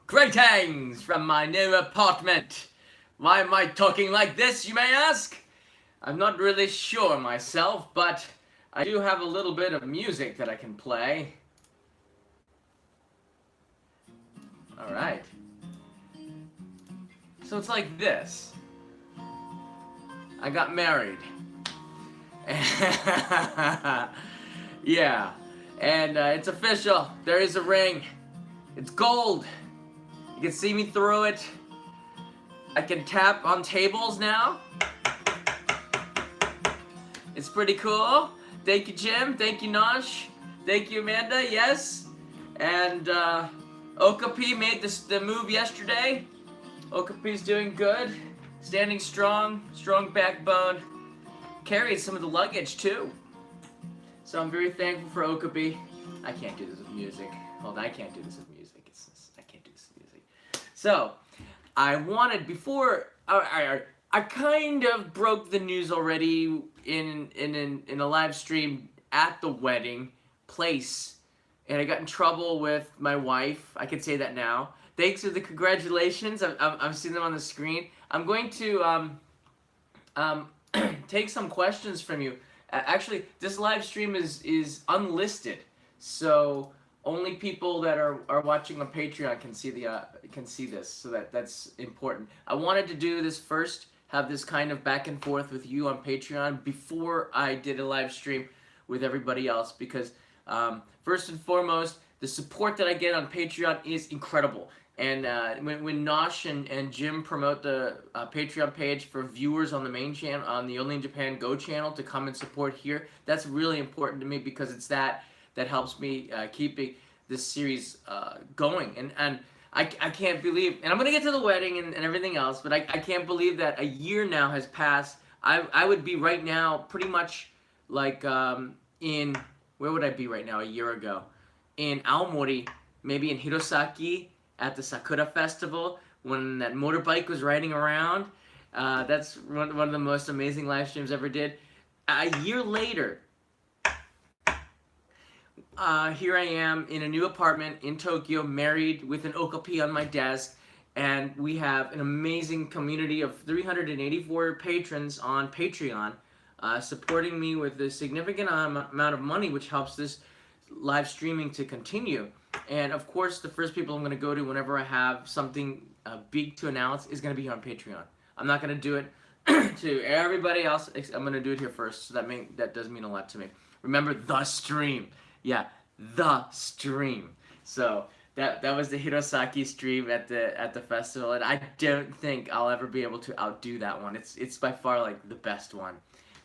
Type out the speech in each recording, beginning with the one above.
Greetings from my new apartment. Why am I talking like this, you may ask? I'm not really sure myself, but I do have a little bit of music that I can play. Alright. So it's like this. I got married. Yeah. And it's official. There is a ring. It's gold. You can see me through it. I can tap on tables now. It's pretty cool. Thank you, Jim. Thank you, Nosh. Thank you, Amanda. Yes. And Okapi made the move yesterday. Okapi's doing good. Standing strong. Strong backbone. Carried some of the luggage, too. So I'm very thankful for Okapi. I can't do this with music. Hold on, I can't do this with music. I can't do this with music. So, I wanted, before, I kind of broke the news already in a live stream at the wedding place, and I got in trouble with my wife. I can say that now. Thanks for the congratulations. I've seen them on the screen. I'm going to take some questions from you. Actually, this live stream is unlisted, so only people that are watching on Patreon can see this. So that's important. I wanted to do this first, have this kind of back and forth with you on Patreon before I did a live stream with everybody else, because first and foremost, the support that I get on Patreon is incredible. And when Nosh and Jim promote the Patreon page for viewers on the main channel, on the Only in Japan Go channel, to come and support here, that's really important to me, because it's that helps me keeping this series going. And I can't believe, and I'm going to get to the wedding and everything else, but I can't believe that a year now has passed. I would be right now pretty much like in, where would I be right now a year ago? In Aomori, maybe in Hirosaki, at the Sakura Festival, when that motorbike was riding around. That's one of the most amazing live streams ever did. A year later, here I am in a new apartment in Tokyo, married with an okapi on my desk, and we have an amazing community of 384 patrons on Patreon, supporting me with a significant amount of money, which helps this live streaming to continue. And of course, the first people I'm going to go to whenever I have something big to announce is going to be here on Patreon. I'm not going to do it to everybody else. I'm going to do it here first. So that does mean a lot to me. Remember, the stream. Yeah, the stream. So that was the Hirosaki stream at the festival, and I don't think I'll ever be able to outdo that one. It's by far like the best one.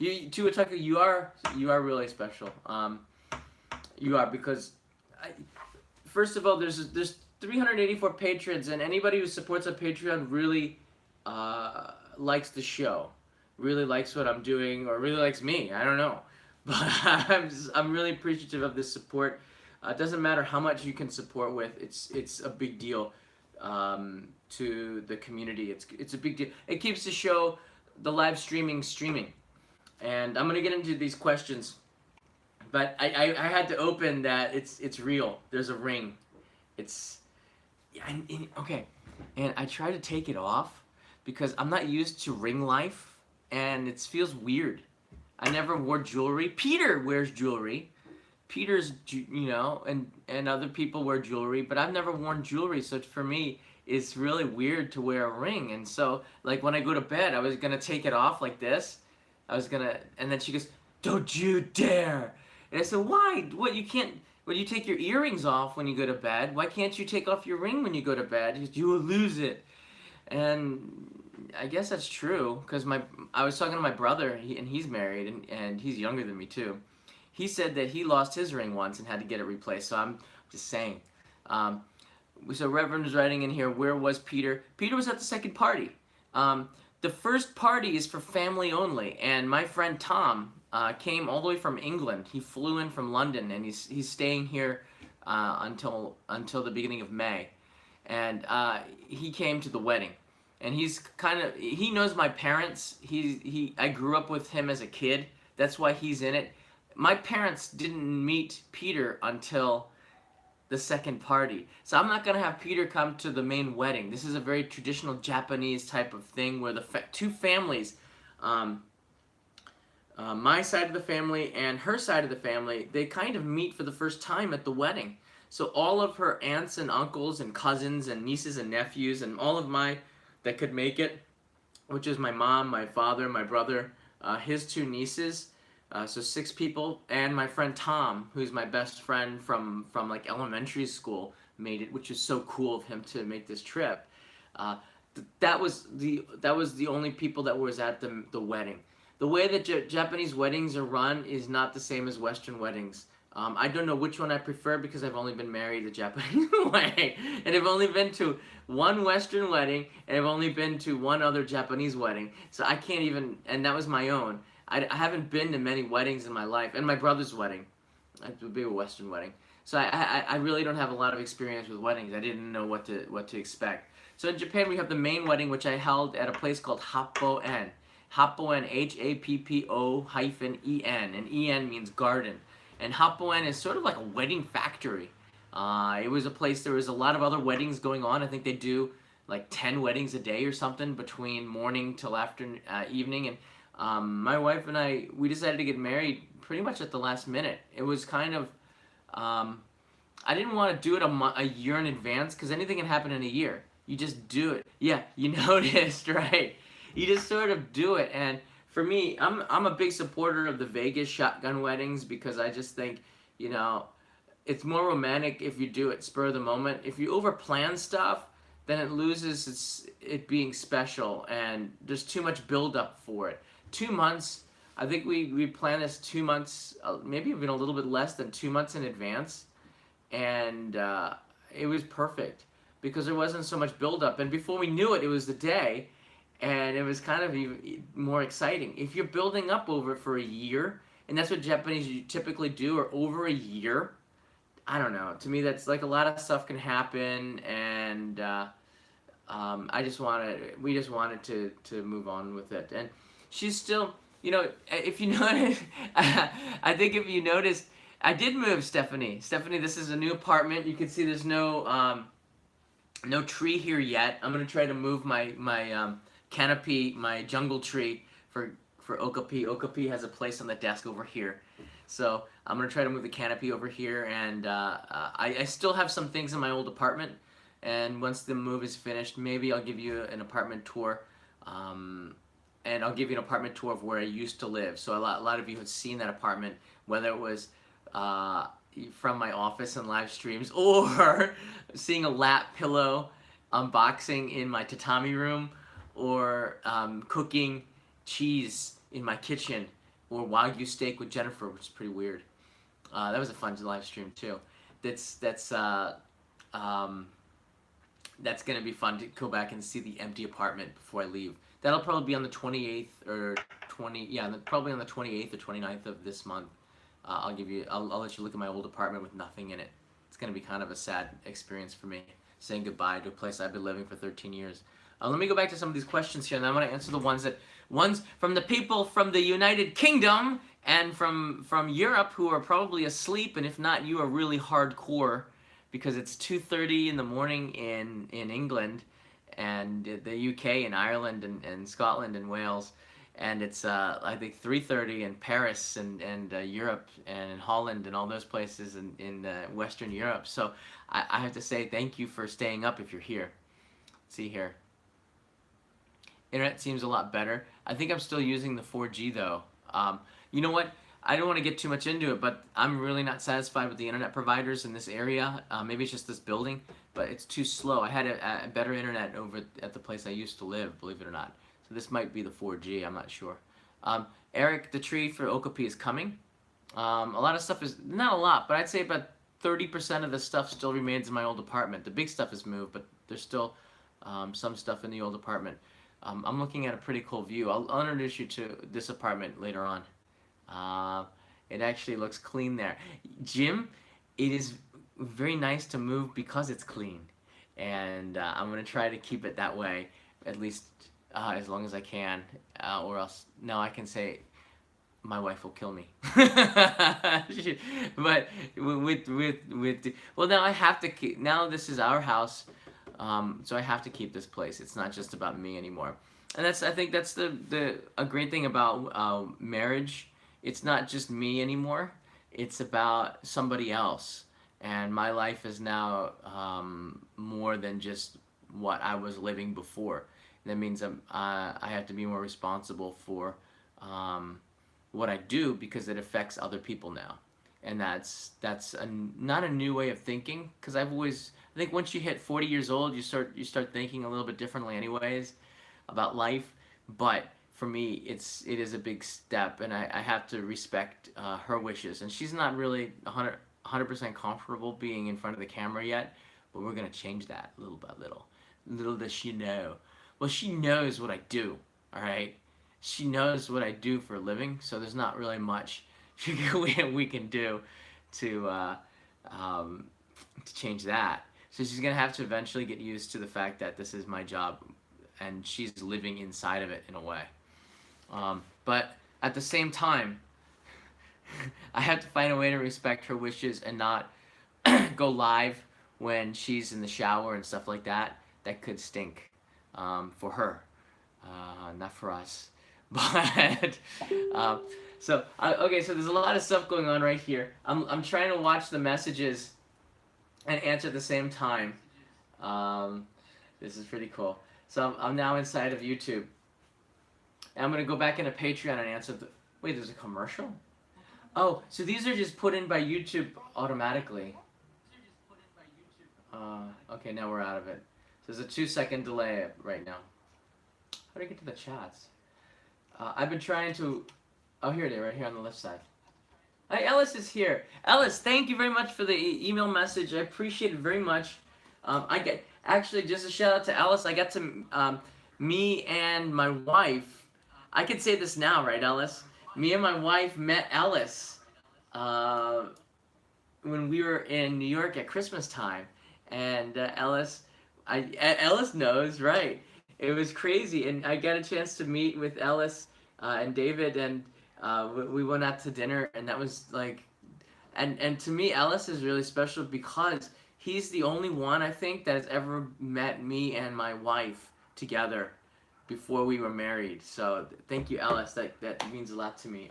Tuataka, you are really special. You are, because first of all, there's 384 patrons, and anybody who supports on Patreon really likes the show, really likes what I'm doing, or really likes me. I don't know, but I'm really appreciative of this support. It doesn't matter how much you can support with. It's a big deal to the community. It's a big deal. It keeps the show, the live streaming. And I'm gonna get into these questions. But I had to open that it's real. There's a ring. Okay. And I try to take it off because I'm not used to ring life, and it feels weird. I never wore jewelry. Peter wears jewelry. Peter's, and other people wear jewelry, but I've never worn jewelry, so for me, it's really weird to wear a ring. And so, like, when I go to bed, I was gonna take it off like this. And then she goes, "Don't you dare!" And I said, "Why? What, you can't, you take your earrings off when you go to bed. Why can't you take off your ring when you go to bed? You will lose it." And I guess that's true, because I was talking to my brother, and he's married, and he's younger than me too. He said that he lost his ring once and had to get it replaced, so I'm just saying. So Reverend is writing in here, where was Peter? Peter was at the second party. The first party is for family only, and my friend Tom came all the way from England. He flew in from London, and he's staying here until the beginning of May. And he came to the wedding, and he knows my parents. I grew up with him as a kid. That's why he's in it. My parents didn't meet Peter until the second party. So I'm not going to have Peter come to the main wedding. This is a very traditional Japanese type of thing where the two families, um, my side of the family and her side of the family, they kind of meet for the first time at the wedding. So all of her aunts and uncles and cousins and nieces and nephews and all of my that could make it, which is my mom, my father, my brother, his two nieces, so 6 people, and my friend Tom, who's my best friend from like elementary school, made it, which is so cool of him to make this trip. That was the only people that was at the wedding. The way that Japanese weddings are run is not the same as Western weddings. I don't know which one I prefer because I've only been married the Japanese way, and I've only been to one Western wedding, and I've only been to one other Japanese wedding. So I can't even, and that was my own. I haven't been to many weddings in my life, and my brother's wedding, it would be a Western wedding. So I really don't have a lot of experience with weddings. I didn't know what to expect. So in Japan we have the main wedding, which I held at a place called Happo-en. Happo-en, Happo-en, and En means garden. And Happo-en is sort of like a wedding factory. It was a place, there was a lot of other weddings going on. I think they do like 10 weddings a day or something between morning till evening. And my wife and I, we decided to get married pretty much at the last minute. It was kind of, I didn't want to do it a year in advance because anything can happen in a year. You just do it. Yeah, you noticed, right? You just sort of do it. And for me, I'm a big supporter of the Vegas shotgun weddings because I just think, you know, it's more romantic if you do it spur of the moment. If you overplan stuff, then it loses it being special, and there's too much buildup for it. 2 months, I think we planned this 2 months, maybe even a little bit less than 2 months in advance, and it was perfect because there wasn't so much buildup. And before we knew it, it was the day, and it was kind of even more exciting. If you're building up over it for a year, and that's what Japanese typically do, or over a year, I don't know. To me, that's like a lot of stuff can happen, and we just wanted to move on with it. And she's still, you know, if you notice, I think if you noticed, I did move Stephanie. Stephanie, this is a new apartment. You can see there's no tree here yet. I'm gonna try to move my canopy, my jungle tree for Okapi. Okapi has a place on the desk over here. So I'm going to try to move the canopy over here, and I still have some things in my old apartment, and once the move is finished, maybe I'll give you an apartment tour, and I'll give you an apartment tour of where I used to live. So a lot of you have seen that apartment, whether it was from my office and live streams, or seeing a lap pillow unboxing in my tatami room, or cooking cheese in my kitchen, or Wagyu steak with Jennifer, which is pretty weird. That was a fun live stream too. That's gonna be fun to go back and see the empty apartment before I leave. That'll probably be on the 28th or probably on the 28th or 29th of this month. I'll let you look at my old apartment with nothing in it. It's gonna be kind of a sad experience for me, saying goodbye to a place I've been living for 13 years. Let me go back to some of these questions here, and I'm going to answer the ones from the people from the United Kingdom and from Europe who are probably asleep, and if not, you are really hardcore because it's 2:30 in the morning in England and the UK and Ireland and Scotland and Wales, and it's I think 3:30 in Paris and Europe and in Holland and all those places in Western Europe. So I have to say thank you for staying up if you're here. Let's see here. Internet seems a lot better. I think I'm still using the 4G though. You know what? I don't want to get too much into it, but I'm really not satisfied with the internet providers in this area. Maybe it's just this building, but it's too slow. I had a better internet over at the place I used to live, believe it or not. So this might be the 4G, I'm not sure. Eric, the tree for Okapi is coming. A lot of stuff is, not a lot, but I'd say about 30% of the stuff still remains in my old apartment. The big stuff is moved, but there's still some stuff in the old apartment. I'm looking at a pretty cool view. I'll introduce you to this apartment later on. It actually looks clean there. Jim, it is very nice to move because it's clean. And I'm going to try to keep it that way, at least as long as I can. Or else, no, I can say, my wife will kill me. But well, now I have to keep. Now this is our house, so I have to keep this place. It's not just about me anymore, and I think that's the a great thing about marriage. It's not just me anymore. It's about somebody else, and my life is now more than just what I was living before. That means I have to be more responsible for um, what I do because it affects other people now, and not a new way of thinking. Because I think once you hit 40 years old, you start thinking a little bit differently, anyways, about life. But for me, it is a big step, and I have to respect her wishes. And she's not really 100% comfortable being in front of the camera yet, but we're gonna change that little by little. Little does she know. Well, she knows what I do. All right, she knows what I do for a living, so there's not really much we can do to um, to change that. So she's gonna have to eventually get used to the fact that this is my job, and she's living inside of it in a way. But at the same time, I have to find a way to respect her wishes and not go live when she's in the shower and stuff like that. That could stink for her, not for us. But okay, so there's a lot of stuff going on right here. I'm trying to watch the messages and answer at the same time. This is pretty cool. So I'm now inside of YouTube. And I'm gonna go back into Patreon and answer the. Wait, there's a commercial? Oh, so these are just put in by YouTube automatically. Okay, now we're out of it. So there's a 2-second delay right now. How do I get to the chats? I've been trying to. Oh, here it is, right here on the left side. Hi, Ellis is here. Ellis, thank you very much for the email message. I appreciate it very much. I get actually just a shout out to Ellis. I got to me and my wife. I can say this now, right, Ellis? Me and my wife met Ellis when we were in New York at Christmas time, and Ellis knows, right? It was crazy, and I got a chance to meet with Ellis and David, and we went out to dinner, and that was like, and to me, Ellis is really special because he's the only one I think that has ever met me and my wife together before we were married. So thank you, Ellis. That means a lot to me.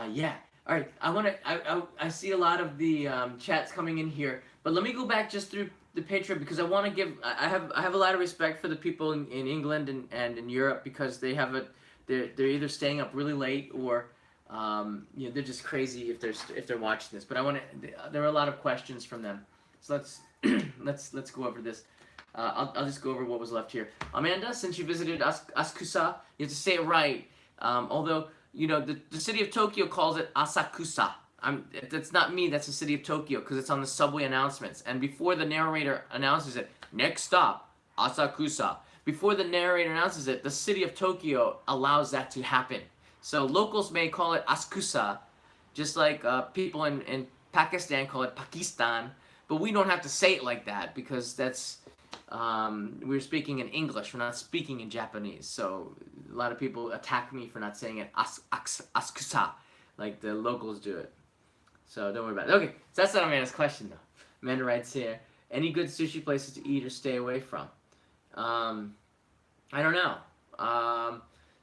Yeah. All right. I see a lot of the chats coming in here, but let me go back just through the Patreon because I want to give. I have a lot of respect for the people in England and in Europe because they're either staying up really late or they're just crazy if they're watching this. But there are a lot of questions from them, so let's go over this. I'll just go over what was left here. Amanda, since you visited Asakusa, you have to say it right. Although, the city of Tokyo calls it Asakusa. That's not me, that's the city of Tokyo, because it's on the subway announcements. And before the narrator announces it, next stop, Asakusa. Before the narrator announces it, the city of Tokyo allows that to happen. So locals may call it Asakusa, just like people in Pakistan call it Pakistan. But we don't have to say it like that, because that's... we're speaking in English, we're not speaking in Japanese, so a lot of people attack me for not saying it Asakusa, like the locals do it. So don't worry about it. Okay, so that's not Amanda's question though. Amanda writes here, any good sushi places to eat or stay away from? I don't know.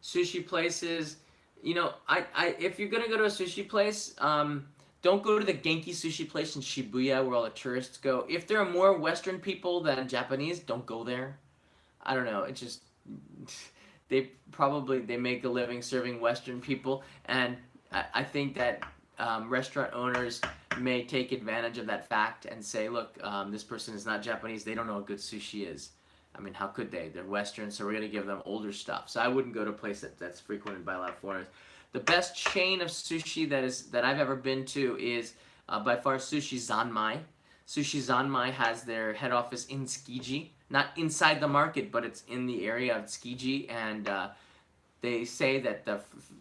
Sushi places, if you're gonna go to a sushi place, don't go to the Genki sushi place in Shibuya where all the tourists go. If there are more Western people than Japanese, don't go there. I don't know. It just they make a living serving Western people, and I think that restaurant owners may take advantage of that fact and say, look, this person is not Japanese. They don't know what good sushi is. I mean, how could they? They're Western, so we're gonna give them older stuff. So I wouldn't go to a place that's frequented by a lot of foreigners. The best chain of sushi that I've ever been to is by far Sushi Zanmai. Sushi Zanmai has their head office in Tsukiji, not inside the market, but it's in the area of Tsukiji, and they say that the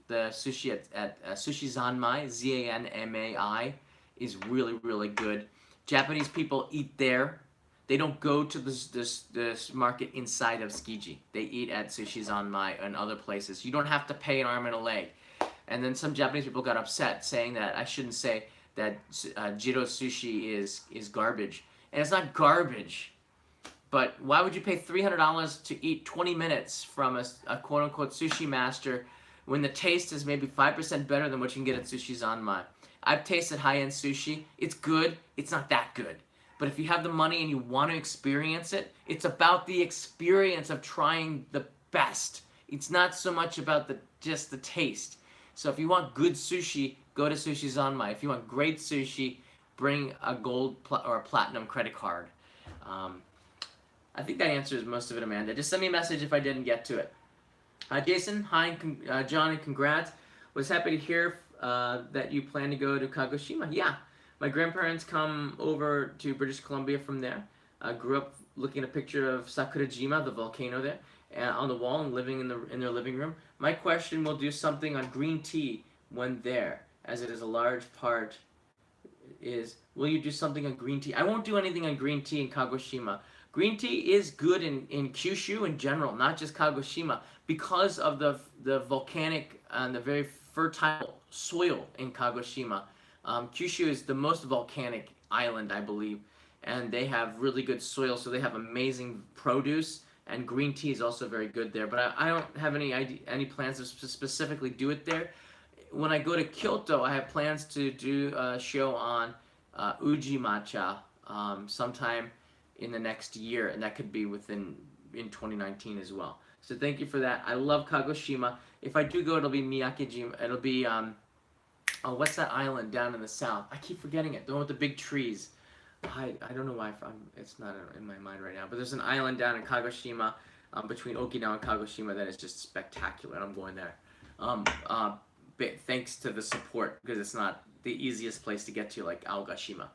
sushi at Sushi Zanmai, Zanmai, is really, really good. Japanese people eat there. They don't go to this market inside of Tsukiji. They eat at Sushi Zanmai and other places. You don't have to pay an arm and a leg. And then some Japanese people got upset saying that I shouldn't say that Jiro sushi is garbage. And it's not garbage. But why would you pay $300 to eat 20 minutes from a quote-unquote sushi master when the taste is maybe 5% better than what you can get at Sushi Zanmai? I've tasted high-end sushi. It's good. It's not that good. But if you have the money and you want to experience it, it's about the experience of trying the best. It's not so much about just the taste. So if you want good sushi, go to Sushi Zanmai. If you want great sushi, bring a gold or a platinum credit card. I think that answers most of it, Amanda. Just send me a message if I didn't get to it. Jason, hi, John, and congrats. Was happy to hear that you plan to go to Kagoshima. Yeah, my grandparents come over to British Columbia from there. I grew up looking at a picture of Sakurajima, the volcano there, on the wall and living in their living room. My question will do something on green tea when there, as it is a large part is, will you do something on green tea? I won't do anything on green tea in Kagoshima. Green tea is good in Kyushu in general, not just Kagoshima, because of the volcanic and the very fertile soil in Kagoshima. Kyushu is the most volcanic island, I believe, and they have really good soil, so they have amazing produce, and green tea is also very good there. But I don't have any plans to specifically do it there. When I go to Kyoto, I have plans to do a show on Uji matcha sometime in the next year, and that could be in 2019 as well. So thank you for that. I love Kagoshima. If I do go, it'll be Miyakejima. It'll be what's that island down in the south? I keep forgetting it. The one with the big trees. I don't know why it's not in my mind right now. But there's an island down in Kagoshima, between Okinawa and Kagoshima, that is just spectacular. I'm going there. Thanks to the support, because it's not the easiest place to get to, like Aogashima.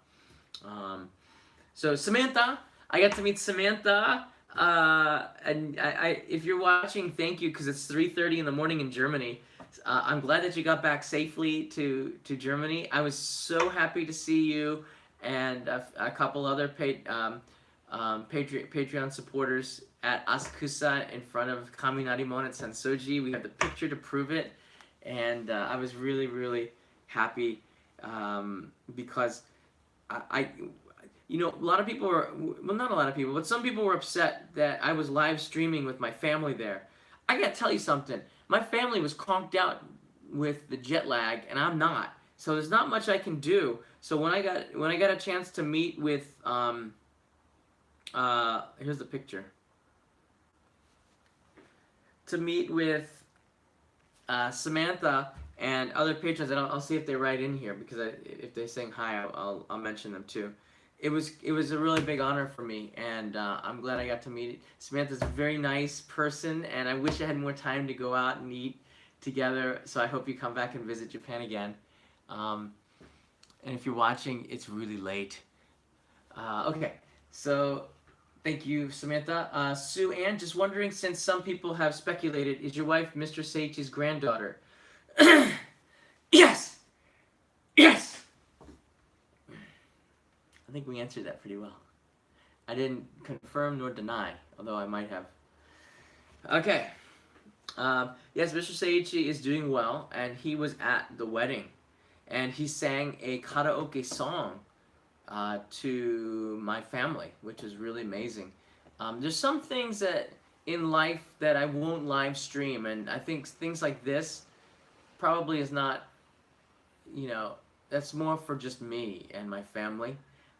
So Samantha, I got to meet Samantha, and if you're watching, thank you, because it's 3:30 in the morning in Germany. I'm glad that you got back safely to Germany. I was so happy to see you and a couple other Patreon supporters at Asakusa in front of Kaminarimon at Sensoji. We have the picture to prove it, and I was really, really happy because a lot of people were, well, not a lot of people, but some people were upset that I was live streaming with my family there. I gotta tell you something. My family was conked out with the jet lag, and I'm not. So there's not much I can do. So when I got a chance to meet with, here's the picture. To meet with Samantha and other patrons, and I'll see if they write in here, because if they're saying hi, I'll mention them too. It was a really big honor for me, and I'm glad I got to meet Samantha's a very nice person, and I wish I had more time to go out and eat together. So I hope you come back and visit Japan again. And if you're watching, it's really late. Okay, so thank you, Samantha. Sue Ann, just wondering, since some people have speculated, is your wife Mr. Seiichi's granddaughter? Yes! Yes! I think we answered that pretty well. I didn't confirm nor deny, although I might have. Okay. Yes, Mr. Seiichi is doing well, and he was at the wedding. And he sang a karaoke song to my family, which is really amazing. There's some things that in life that I won't live stream, and I think things like this probably is not, that's more for just me and my family.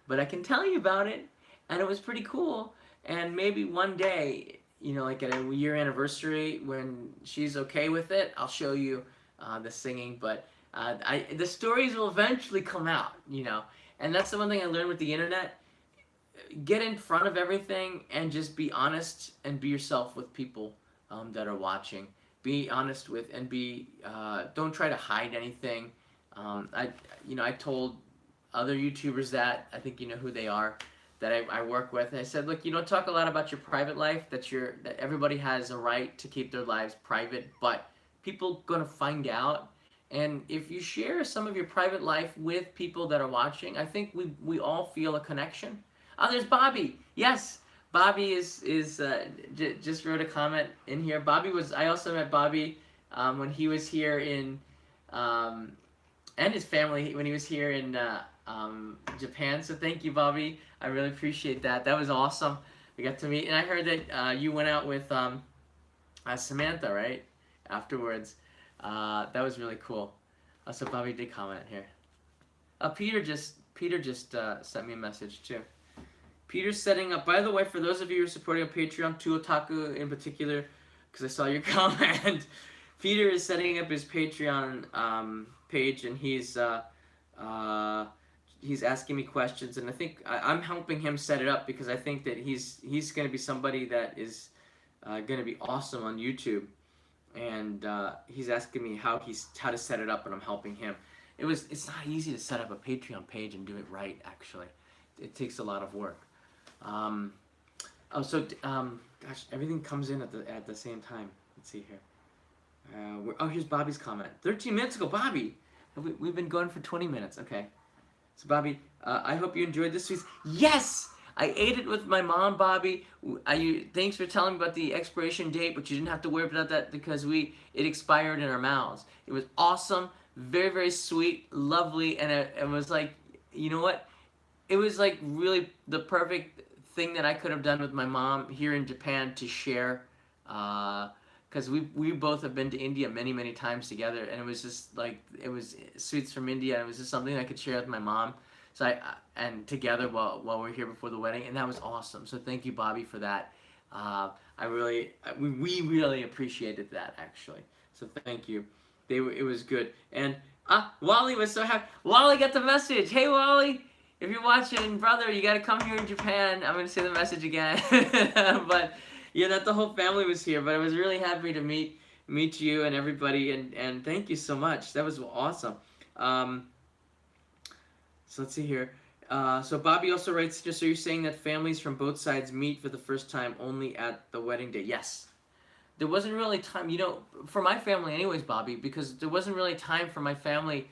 But I can tell you about it, and it was pretty cool. And maybe one day, like at a year anniversary, when she's okay with it, I'll show you the singing. But the stories will eventually come out, And that's the one thing I learned with the internet. Get in front of everything and just be honest and be yourself with people that are watching. Be honest with and don't try to hide anything. I told other YouTubers that, I think you know who they are, that I work with, and I said, look, talk a lot about your private life, that everybody has a right to keep their lives private, but people gonna find out. And if you share some of your private life with people that are watching, I think we all feel a connection. Oh, there's Bobby. Yes, Bobby is just wrote a comment in here. I also met Bobby when he was here in um, and his family when he was here in Japan. So thank you, Bobby. I really appreciate that. That was awesome. We got to meet, and I heard that you went out with Samantha, right? Afterwards, that was really cool. So Bobby did comment here. Peter just sent me a message too. Peter's setting up. By the way, for those of you who are supporting on Patreon, to Otaku in particular, because I saw your comment, Peter is setting up his Patreon page, and uh, he's asking me questions, and I think I'm helping him set it up because I think that he's going to be somebody that is going to be awesome on YouTube, and he's asking me how to set it up, and I'm helping him. It's not easy to set up a Patreon page and do it right. Actually, it takes a lot of work. Um, gosh, everything comes in at the same time. Let's see here. Here's Bobby's comment. 13 minutes ago, Bobby. We've been going for 20 minutes. Okay. So Bobby, I hope you enjoyed this sweets. Yes, I ate it with my mom, Bobby. Thanks for telling me about the expiration date, but you didn't have to worry about that because it expired in our mouths. It was awesome, very very sweet, lovely, and it was like, you know what? It was like really the perfect thing that I could have done with my mom here in Japan to share. Because we both have been to India many times together, and it was just like it was sweets from India. And it was just something I could share with my mom. So and together while we're here before the wedding, and that was awesome. So thank you, Bobby, for that. We really appreciated that actually. So thank you. It was good. And Wally was so happy. Wally got the message. Hey Wally, if you're watching, brother, you gotta come here in Japan. I'm gonna say the message again, but. Yeah, not the whole family was here, but I was really happy to meet you and everybody, and thank you so much. That was awesome. So let's see here. So Bobby also writes, so you're saying that families from both sides meet for the first time only at the wedding day? Yes. There wasn't really time, for my family anyways, Bobby, because there wasn't really time for my family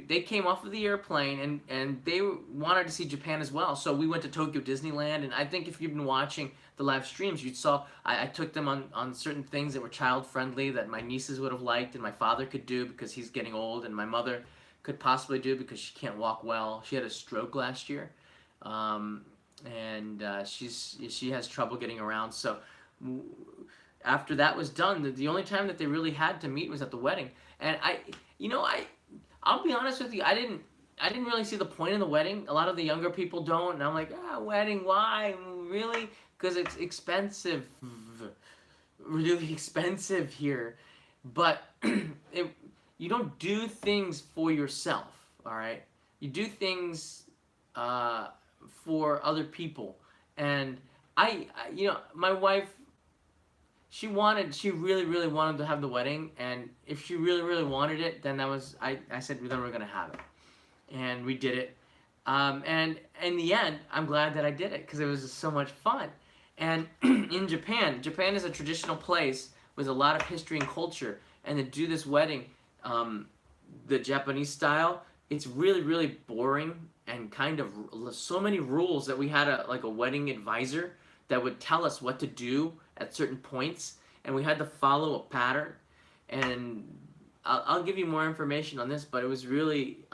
they came off of the airplane and they wanted to see Japan as well. So we went to Tokyo Disneyland, and I think if you've been watching the live streams, you saw I took them on certain things that were child friendly that my nieces would have liked and my father could do because he's getting old, and my mother could possibly do because she can't walk well. She had a stroke last year, and she has trouble getting around. So after that was done, the only time that they really had to meet was at the wedding. And I'll be honest with you, I didn't really see the point of the wedding. A lot of the younger people don't, and I'm like, wedding, why? Really? Because it's expensive. Really expensive here. But you don't do things for yourself, all right? You do things for other people. And my wife, she really wanted to have the wedding, and if she really wanted it, then I said, then we're gonna have it, and we did it, and in the end, I'm glad that I did it because it was just so much fun. And in Japan is a traditional place with a lot of history and culture, and to do this wedding, the Japanese style, it's really boring and kind of so many rules that we had a wedding advisor that would tell us what to do at certain points, and we had to follow a pattern. And I'll give you more information on this, but it was really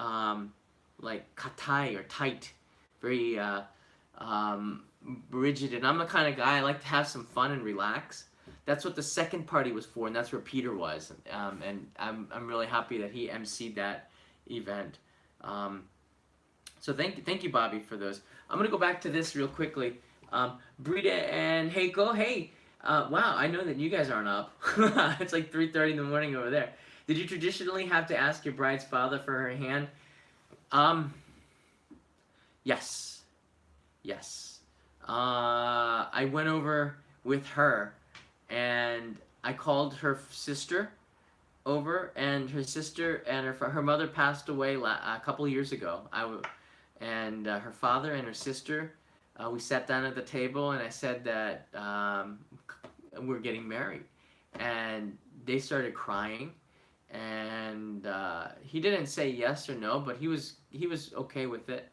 like katai or tight, very rigid. And I'm the kind of guy I like to have some fun and relax. That's what the second party was for, and that's where Peter was. And I'm really happy that he emceed that event. So thank you, Bobby, for those. I'm gonna go back to this real quickly. Brita and Heiko, hey, wow, I know that you guys aren't up. It's like 3:30 in the morning over there. Did you traditionally have to ask your bride's father for her hand? Yes. I went over with her, and I called her sister over, and her sister and her mother passed away a couple of years ago. And her father and her sister, we sat down at the table, and I said that we're getting married, and they started crying, and he didn't say yes or no, but he was okay with it.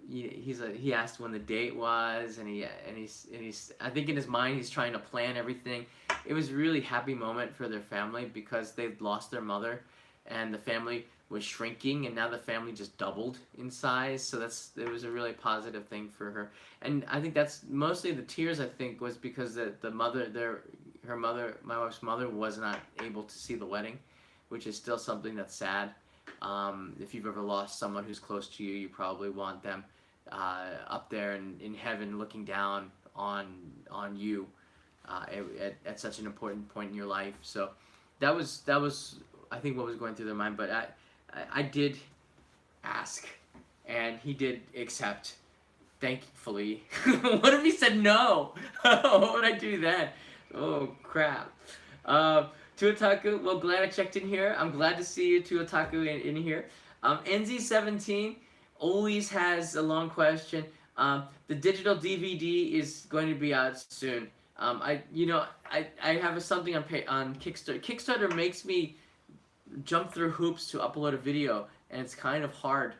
He asked when the date was, and he's I think in his mind he's trying to plan everything. it was a really happy moment for their family because they'd lost their mother, and the family was shrinking, and now the family just doubled in size. So it was a really positive thing for her. And I think that's mostly the tears. I think was because the mother, her mother, my wife's mother, was not able to see the wedding, which is still something that's sad. If you've ever lost someone who's close to you, you probably want them up there in heaven, looking down on you at such an important point in your life. So that was I think what was going through their mind. But I did ask, and he did accept. Thankfully. What if he said no? What would I do then? Oh crap. Tuotaku, well, glad I checked in here. I'm glad to see you, Tuotaku, in here. NZ17 always has a long question. The digital DVD is going to be out soon. I have something on Kickstarter. Kickstarter makes me jump through hoops to upload a video, and it's kind of hard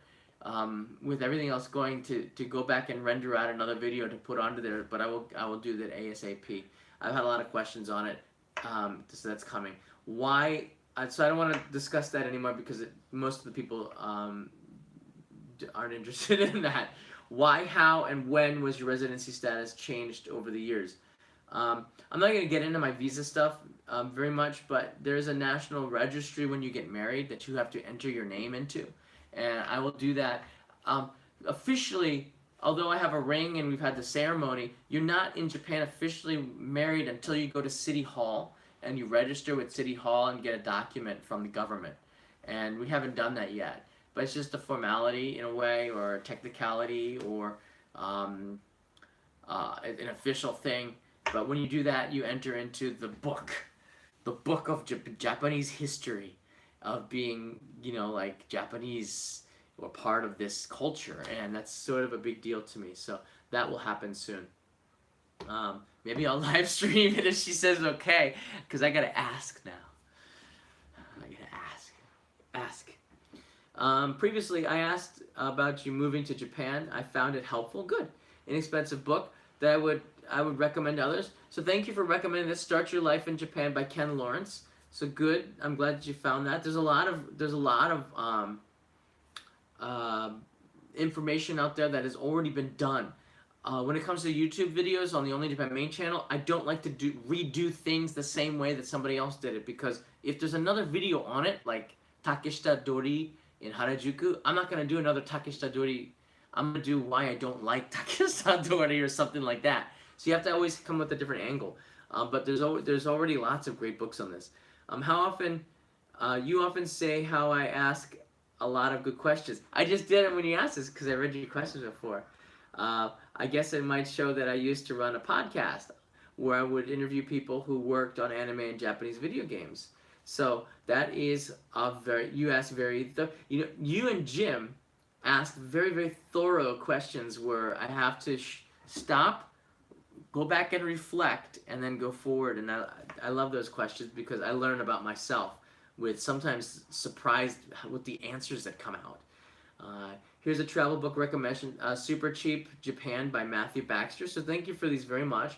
with everything else going to go back and render out another video to put onto there. But I will do that ASAP. I've had a lot of questions on it, so that's coming. Why? So I don't want to discuss that anymore because most of the people aren't interested in that. Why, how, and when was your residency status changed over the years? I'm not going to get into my visa stuff very much, but there's a national registry when you get married that you have to enter your name into, and I will do that. Officially, although I have a ring and we've had the ceremony, you're not in Japan officially married until you go to City Hall and you register with City Hall and get a document from the government. And we haven't done that yet. But it's just a formality in a way, or a technicality, or an official thing. But when you do that, you enter into the book of Japanese history, of being, like Japanese or part of this culture, and that's sort of a big deal to me. So that will happen soon. Maybe I'll live stream it if she says okay, because I gotta ask now. I gotta ask. Previously, I asked about you moving to Japan. I found it helpful. Good, inexpensive book that I would recommend to others. So thank you for recommending this. Start Your Life in Japan by Ken Lawrence. So good. I'm glad that you found that. There's a lot of information out there that has already been done. When it comes to YouTube videos on the Only Japan main channel, I don't like to redo things the same way that somebody else did it, because if there's another video on it, like Takeshita Dori in Harajuku, I'm not going to do another Takeshita Dori. I'm going to do why I don't like Takeshita Dori or something like that. So you have to always come with a different angle. But there's already lots of great books on this. How often, you often say how I ask a lot of good questions. I just did it when you asked this because I read your questions before. I guess it might show that I used to run a podcast where I would interview people who worked on anime and Japanese video games. So that is you ask you and Jim ask very, very thorough questions where I have to stop, go back and reflect, and then go forward. And I love those questions because I learn about myself with sometimes surprised with the answers that come out. Here's a travel book recommendation, Super Cheap Japan by Matthew Baxter. So thank you for these very much.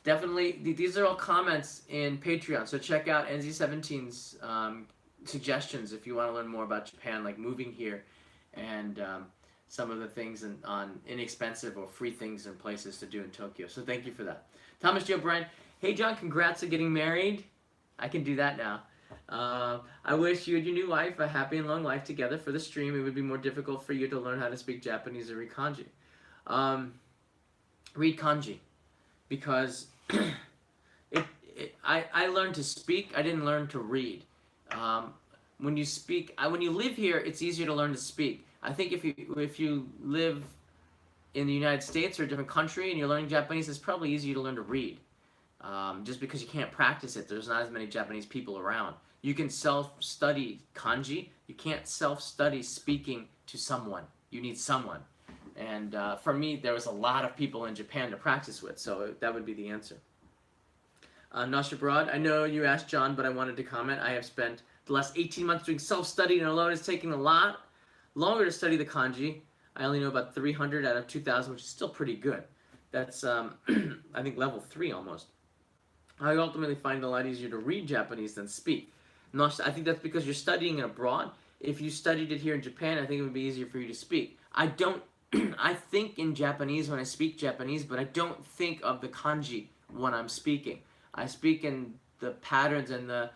Definitely, these are all comments in Patreon. So check out NZ17's suggestions if you want to learn more about Japan, like moving here, and some of the things on inexpensive or free things and places to do in Tokyo. So thank you for that. Thomas J. O'Brien, hey John, congrats on getting married. I can do that now. I wish you and your new wife a happy and long life together. For the stream, it would be more difficult for you to learn how to speak Japanese or read kanji. Read kanji, because I learned to speak. I didn't learn to read. When you speak, when you live here, it's easier to learn to speak. I think if you live in the United States or a different country and you're learning Japanese, it's probably easier to learn to read. Just because you can't practice it, there's not as many Japanese people around. You can self-study kanji. You can't self-study speaking to someone. You need someone. And for me, there was a lot of people in Japan to practice with, so that would be the answer. Nasha Broad, I know you asked John, but I wanted to comment. I have spent the last 18 months doing self-study, and alone it's taking a lot longer to study the kanji. I only know about 300 out of 2,000, which is still pretty good. That's, I think, level 3 almost. I ultimately find it a lot easier to read Japanese than speak. Not, I think that's because you're studying it abroad. If you studied it here in Japan, I think it would be easier for you to speak. I don't. I think in Japanese when I speak Japanese, but I don't think of the kanji when I'm speaking. I speak in the patterns and the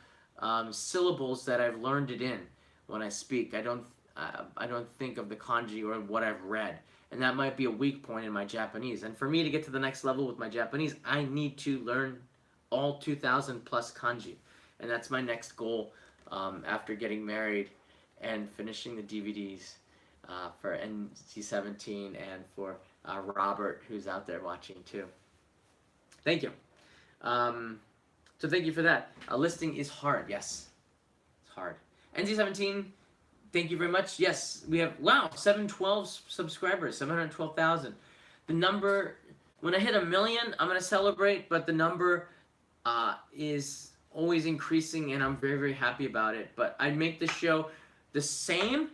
syllables that I've learned it in when I speak. I don't think of the kanji or what I've read, and that might be a weak point in my Japanese. And for me to get to the next level with my Japanese, I need to learn all 2,000 plus kanji, and that's my next goal after getting married and finishing the DVDs for NC-17 and for Robert, who's out there watching too. Thank you. Um, so thank you for that. Listing is hard. Yes, it's hard. NC-17. Thank you very much. Yes, we have, wow, 712 subscribers, 712,000. The number, when I hit 1,000,000, I'm going to celebrate, but the number is always increasing, and I'm very, very happy about it. But I'd make the show the same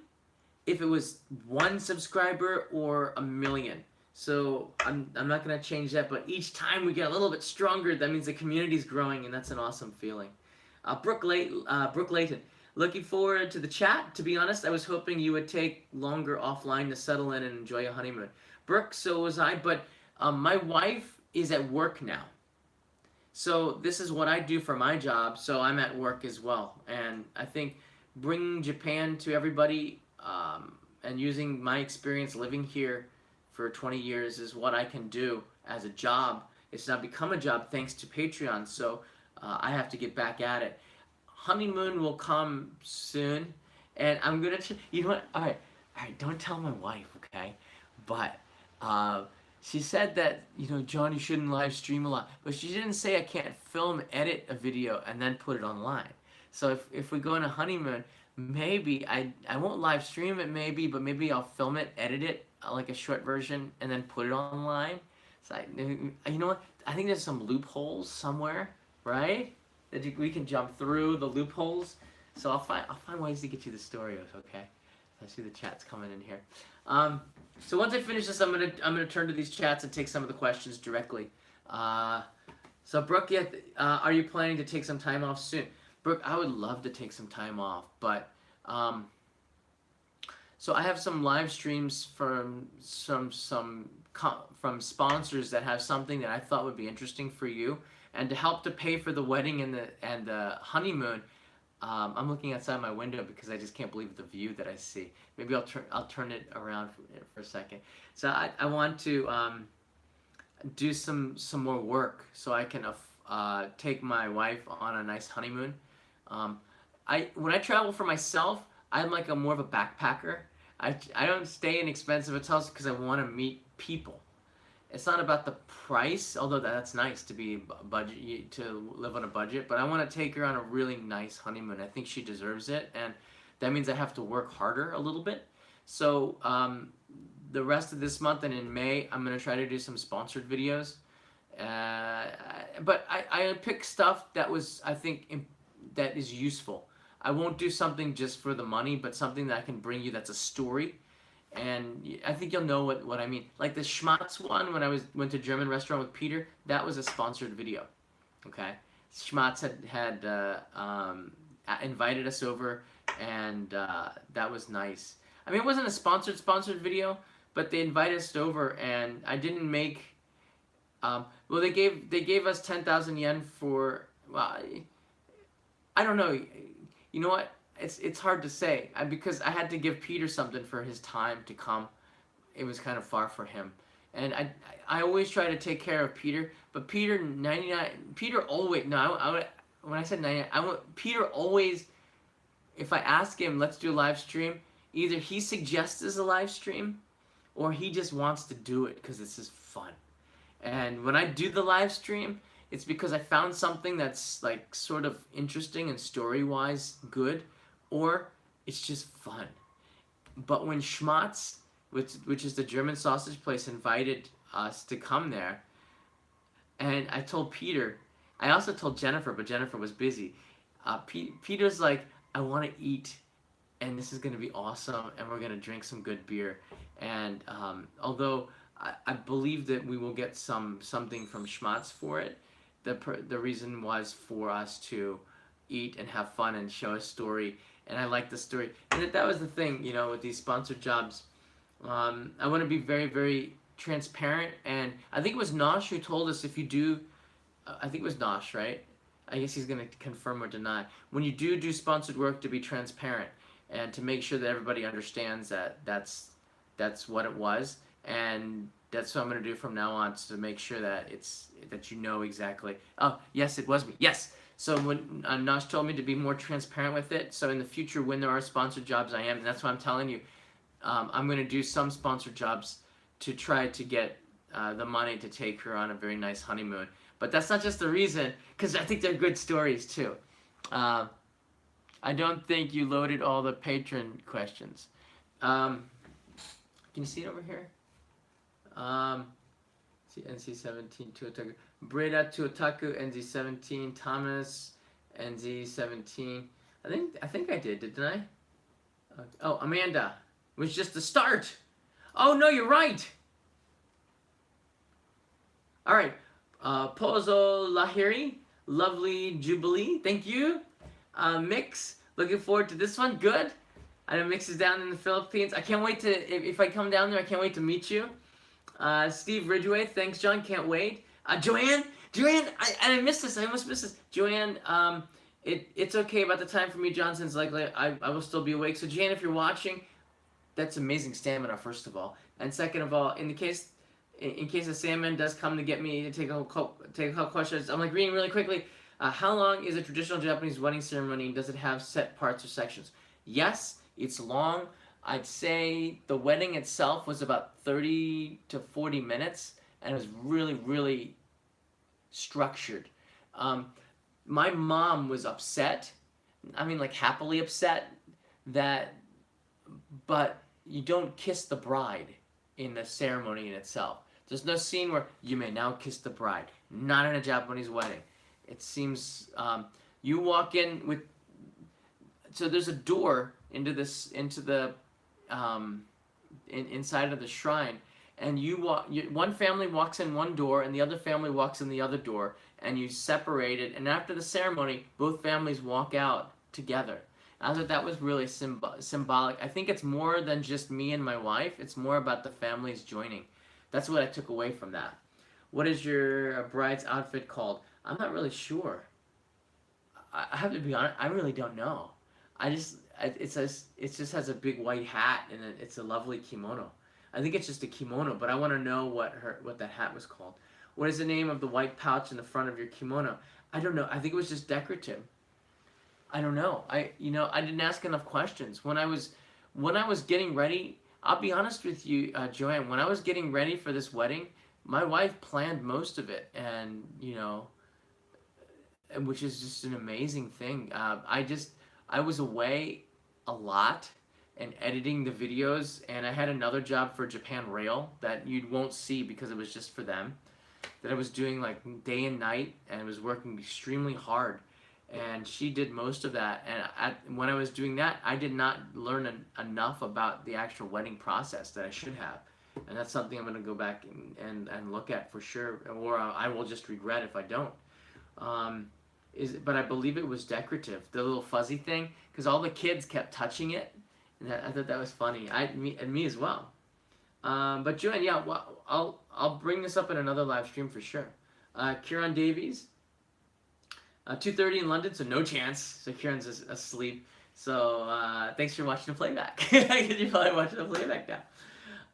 if it was 1 subscriber or 1,000,000. So I'm not going to change that, but each time we get a little bit stronger, that means the community's growing, and that's an awesome feeling. Brooke Layton, looking forward to the chat. To be honest, I was hoping you would take longer offline to settle in and enjoy a honeymoon. Brooke, so was I, but my wife is at work now. So this is what I do for my job, so I'm at work as well. And I think bringing Japan to everybody and using my experience living here for 20 years is what I can do as a job. It's now become a job thanks to Patreon, so I have to get back at it. Honeymoon will come soon, and I'm gonna. You know what? All right, don't tell my wife, okay? But she said that, John, you shouldn't live stream a lot, but she didn't say I can't film, edit a video, and then put it online. So if we go on a honeymoon, maybe I won't live stream it, but maybe I'll film it, edit it, like a short version, and then put it online. So you know what? I think there's some loopholes somewhere, right? That we can jump through the loopholes. So I'll find ways to get you the story. Okay. I see the chats coming in here. So once I finish this, I'm gonna turn to these chats and take some of the questions directly. So Brooke, are you planning to take some time off soon? Brooke, I would love to take some time off, but so I have some live streams from from sponsors that have something that I thought would be interesting for you, and to help to pay for the wedding and the honeymoon. I'm looking outside my window because I just can't believe the view that I see. Maybe I'll turn it around for a second. So I want to do some more work so I can take my wife on a nice honeymoon. When I travel for myself, I'm like more of a backpacker. I don't stay in expensive hotels because I want to meet people. It's not about the price, although that's nice to be budget, to live on a budget. But I want to take her on a really nice honeymoon. I think she deserves it, and that means I have to work harder a little bit. So the rest of this month and in May, I'm gonna try to do some sponsored videos. But I pick stuff that I think that is useful. I won't do something just for the money, but something that I can bring you that's a story. And I think you'll know what I mean. Like the Schmatz one, when I went to German restaurant with Peter, that was a sponsored video. Okay, Schmatz had invited us over, and that was nice. I mean, it wasn't a sponsored video, but they invited us over, and I didn't make. Well, they gave us 10,000 yen for. Well, I don't know. You know what? It's hard to say because I had to give Peter something for his time to come. It was kind of far for him, and I always try to take care of Peter. But Peter 99. Peter always when I said 99, Peter always. If I ask him, let's do a live stream, either he suggests as a live stream, or he just wants to do it because this is fun. And when I do the live stream, it's because I found something that's like sort of interesting and story-wise good, or it's just fun. But when Schmatz, which is the German sausage place, invited us to come there, and I told Peter, I also told Jennifer, but Jennifer was busy. Peter's like, I want to eat, and this is going to be awesome, and we're going to drink some good beer. And although I believe that we will get something from Schmatz for it, the reason was for us to eat and have fun and show a story. And I like the story. And that was the thing, with these sponsored jobs. I want to be very, very transparent. And I think it was Nosh who told us if you do, I think it was Nosh, right? I guess he's going to confirm or deny. When you do sponsored work, to be transparent and to make sure that everybody understands that that's what it was. And that's what I'm going to do from now on, to make sure that that exactly. Oh, yes, it was me. Yes. So when Nosh told me to be more transparent with it, so in the future when there are sponsored jobs, I am, and that's why I'm telling you, I'm going to do some sponsored jobs to try to get the money to take her on a very nice honeymoon. But that's not just the reason, because I think they're good stories too. I don't think you loaded all the patron questions. Can you see it over here? NC17 to Otaku. Breda to Otaku, NZ17. Thomas, NZ17. I think I didn't I? Oh, Amanda. It was just the start. Oh, no, you're right. All right. Pozo Lahiri. Lovely Jubilee. Thank you. Mix. Looking forward to this one. Good. I know Mix is down in the Philippines. I can't wait to, if I come down there, I can't wait to meet you. Steve Ridgway, thanks, John. Can't wait. Joanne, I missed this. I almost missed this. Joanne, it's okay about the time for me. Johnson's likely I will still be awake. So, Jan, if you're watching, that's amazing stamina, first of all, and second of all, in case the Sandman does come to get me to take a couple questions, I'm reading really quickly. How long is a traditional Japanese wedding ceremony, and does it have set parts or sections? Yes, it's long. I'd say the wedding itself was about 30 to 40 minutes, and it was really, really structured. My mom was upset, happily upset, but you don't kiss the bride in the ceremony in itself. There's no scene where you may now kiss the bride. Not in a Japanese wedding. It seems you walk in with. So there's a door into the inside of the shrine, and one family walks in one door and the other family walks in the other door, and you separate it, and after the ceremony both families walk out together. I thought that was really symbolic. I think it's more than just me and my wife. It's more about the families joining. That's what I took away from that. What is your bride's outfit called? I'm not really sure. I have to be honest, I really don't know. It just has a big white hat, and it's a lovely kimono. I think it's just a kimono, but I want to know what that hat was called. What is the name of the white pouch in the front of your kimono? I don't know. I think it was just decorative. I don't know. I didn't ask enough questions. When I was getting ready, I'll be honest with you, Joanne, when I was getting ready for this wedding, my wife planned most of it, and which is just an amazing thing. I was away a lot and editing the videos, and I had another job for Japan Rail that you won't see because it was just for them, that I was doing day and night, and I was working extremely hard, and she did most of that. And when I was doing that, I did not learn enough about the actual wedding process that I should have, and that's something I'm going to go back and look at for sure, or I will just regret if I don't. But I believe it was decorative, the little fuzzy thing, because all the kids kept touching it, and I thought that was funny. Me as well. But Joanne, yeah, well, I'll bring this up in another live stream for sure. Kieran Davies, 2:30 in London, so no chance. So Kieran's asleep. So thanks for watching the playback. You're probably watching the playback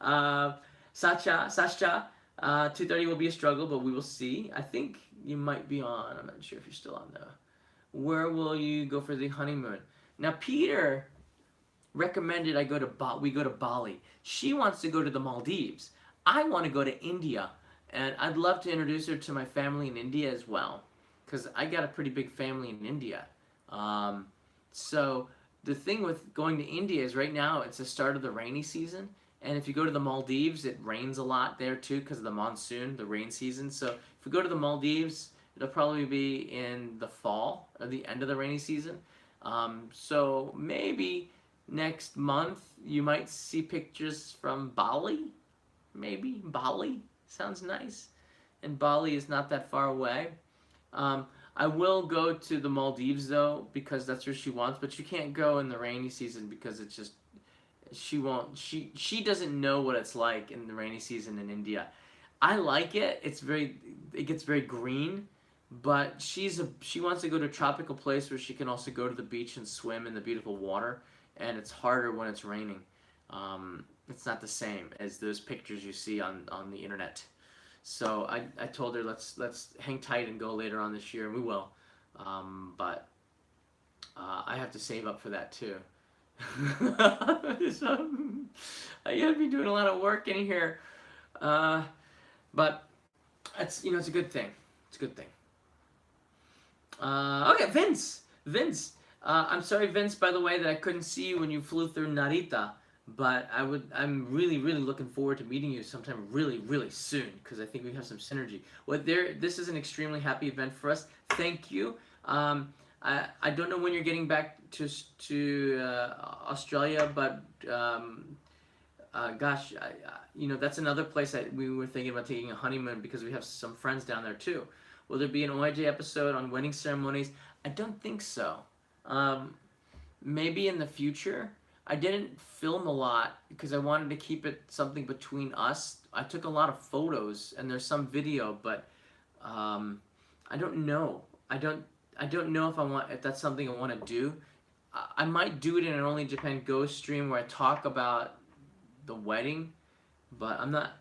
now. Sasha, 2:30 will be a struggle, but we will see. I think you might be on. I'm not sure if you're still on though. Where will you go for the honeymoon? Now Peter recommended we go to Bali. She wants to go to the Maldives. I want to go to India, and I'd love to introduce her to my family in India as well, because I got a pretty big family in India. So the thing with going to India is right now it's the start of the rainy season, and if you go to the Maldives, it rains a lot there too because of the monsoon, the rain season. So if we go to the Maldives, it'll probably be in the fall or the end of the rainy season. So maybe next month you might see pictures from Bali. Maybe Bali sounds nice, and Bali is not that far away. Um, I will go to the Maldives though because that's where she wants, but she can't go in the rainy season because it's just she won't she doesn't know what it's like in the rainy season in India. I like it. It gets very green, but she wants to go to a tropical place where she can also go to the beach and swim in the beautiful water, and it's harder when it's raining. It's not the same as those pictures you see on the internet. So I told her let's hang tight and go later on this year, and we will. But I have to save up for that too. So I gotta be doing a lot of work in here. Uh, but it's a good thing. It's a good thing. Okay, Vince. Vince. I'm sorry, Vince. By the way, that I couldn't see you when you flew through Narita. But I'm really, really looking forward to meeting you sometime really, really soon because I think we have some synergy. This is an extremely happy event for us. Thank you. I don't know when you're getting back to Australia, but gosh, that's another place that we were thinking about taking a honeymoon because we have some friends down there too. Will there be an OIJ episode on wedding ceremonies? I don't think so. Um, Maybe in the future. I didn't film a lot because I wanted to keep it something between us. I took a lot of photos and there's some video, but I don't know. I don't know if that's something I want to do. I might do it in an Only Japan Ghost stream where I talk about the wedding, but I'm not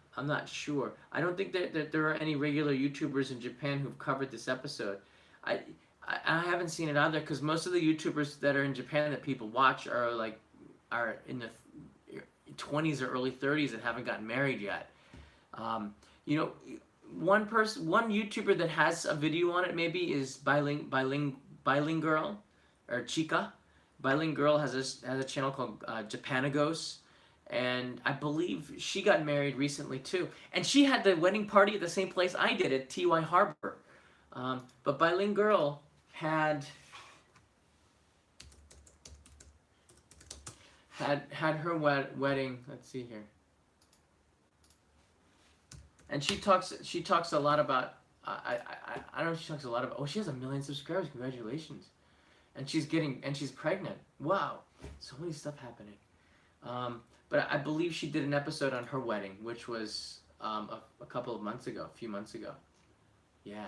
sure. I don't think that there are any regular YouTubers in Japan who've covered this episode. I I haven't seen it either because most of the YouTubers that are in Japan that people watch are in the 20s or early 30s and haven't gotten married yet. Um, you know, one YouTuber that has a video on it maybe is Bilingual or Chica. Bilingual has a channel called Japanagos, and I believe she got married recently too. And she had the wedding party at the same place I did at Ty Harbor. But Bilingual had had her wedding. Let's see here. And she talks a lot about I don't know if she talks a lot about she has 1 million subscribers, congratulations, and she's pregnant, wow, so many stuff happening. But I believe she did an episode on her wedding, which was a couple of months ago, a few months ago. Yeah,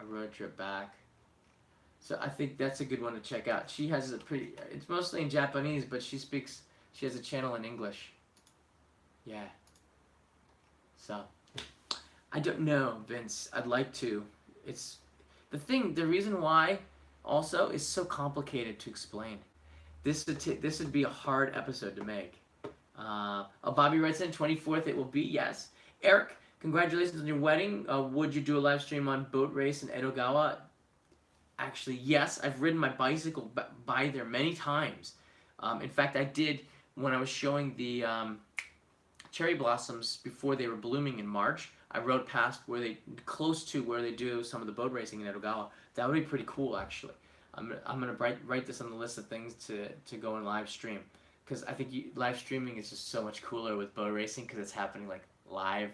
a road trip back. So I think that's a good one to check out. She has it's mostly in Japanese, but she has a channel in English. Yeah. So I don't know, Vince. I'd like to. It's the reason why also is so complicated to explain. This would be a hard episode to make. Bobby writes in 24th. It will be, yes. Eric, congratulations on your wedding. Would you do a live stream on boat race in Edogawa? Actually, yes. I've ridden my bicycle by there many times. In fact, I did when I was showing the cherry blossoms before they were blooming in March. I rode past close to where they do some of the boat racing in Edogawa. That would be pretty cool, actually. I'm gonna write this on the list of things to go and live stream, because I think live streaming is just so much cooler with boat racing because it's happening like live.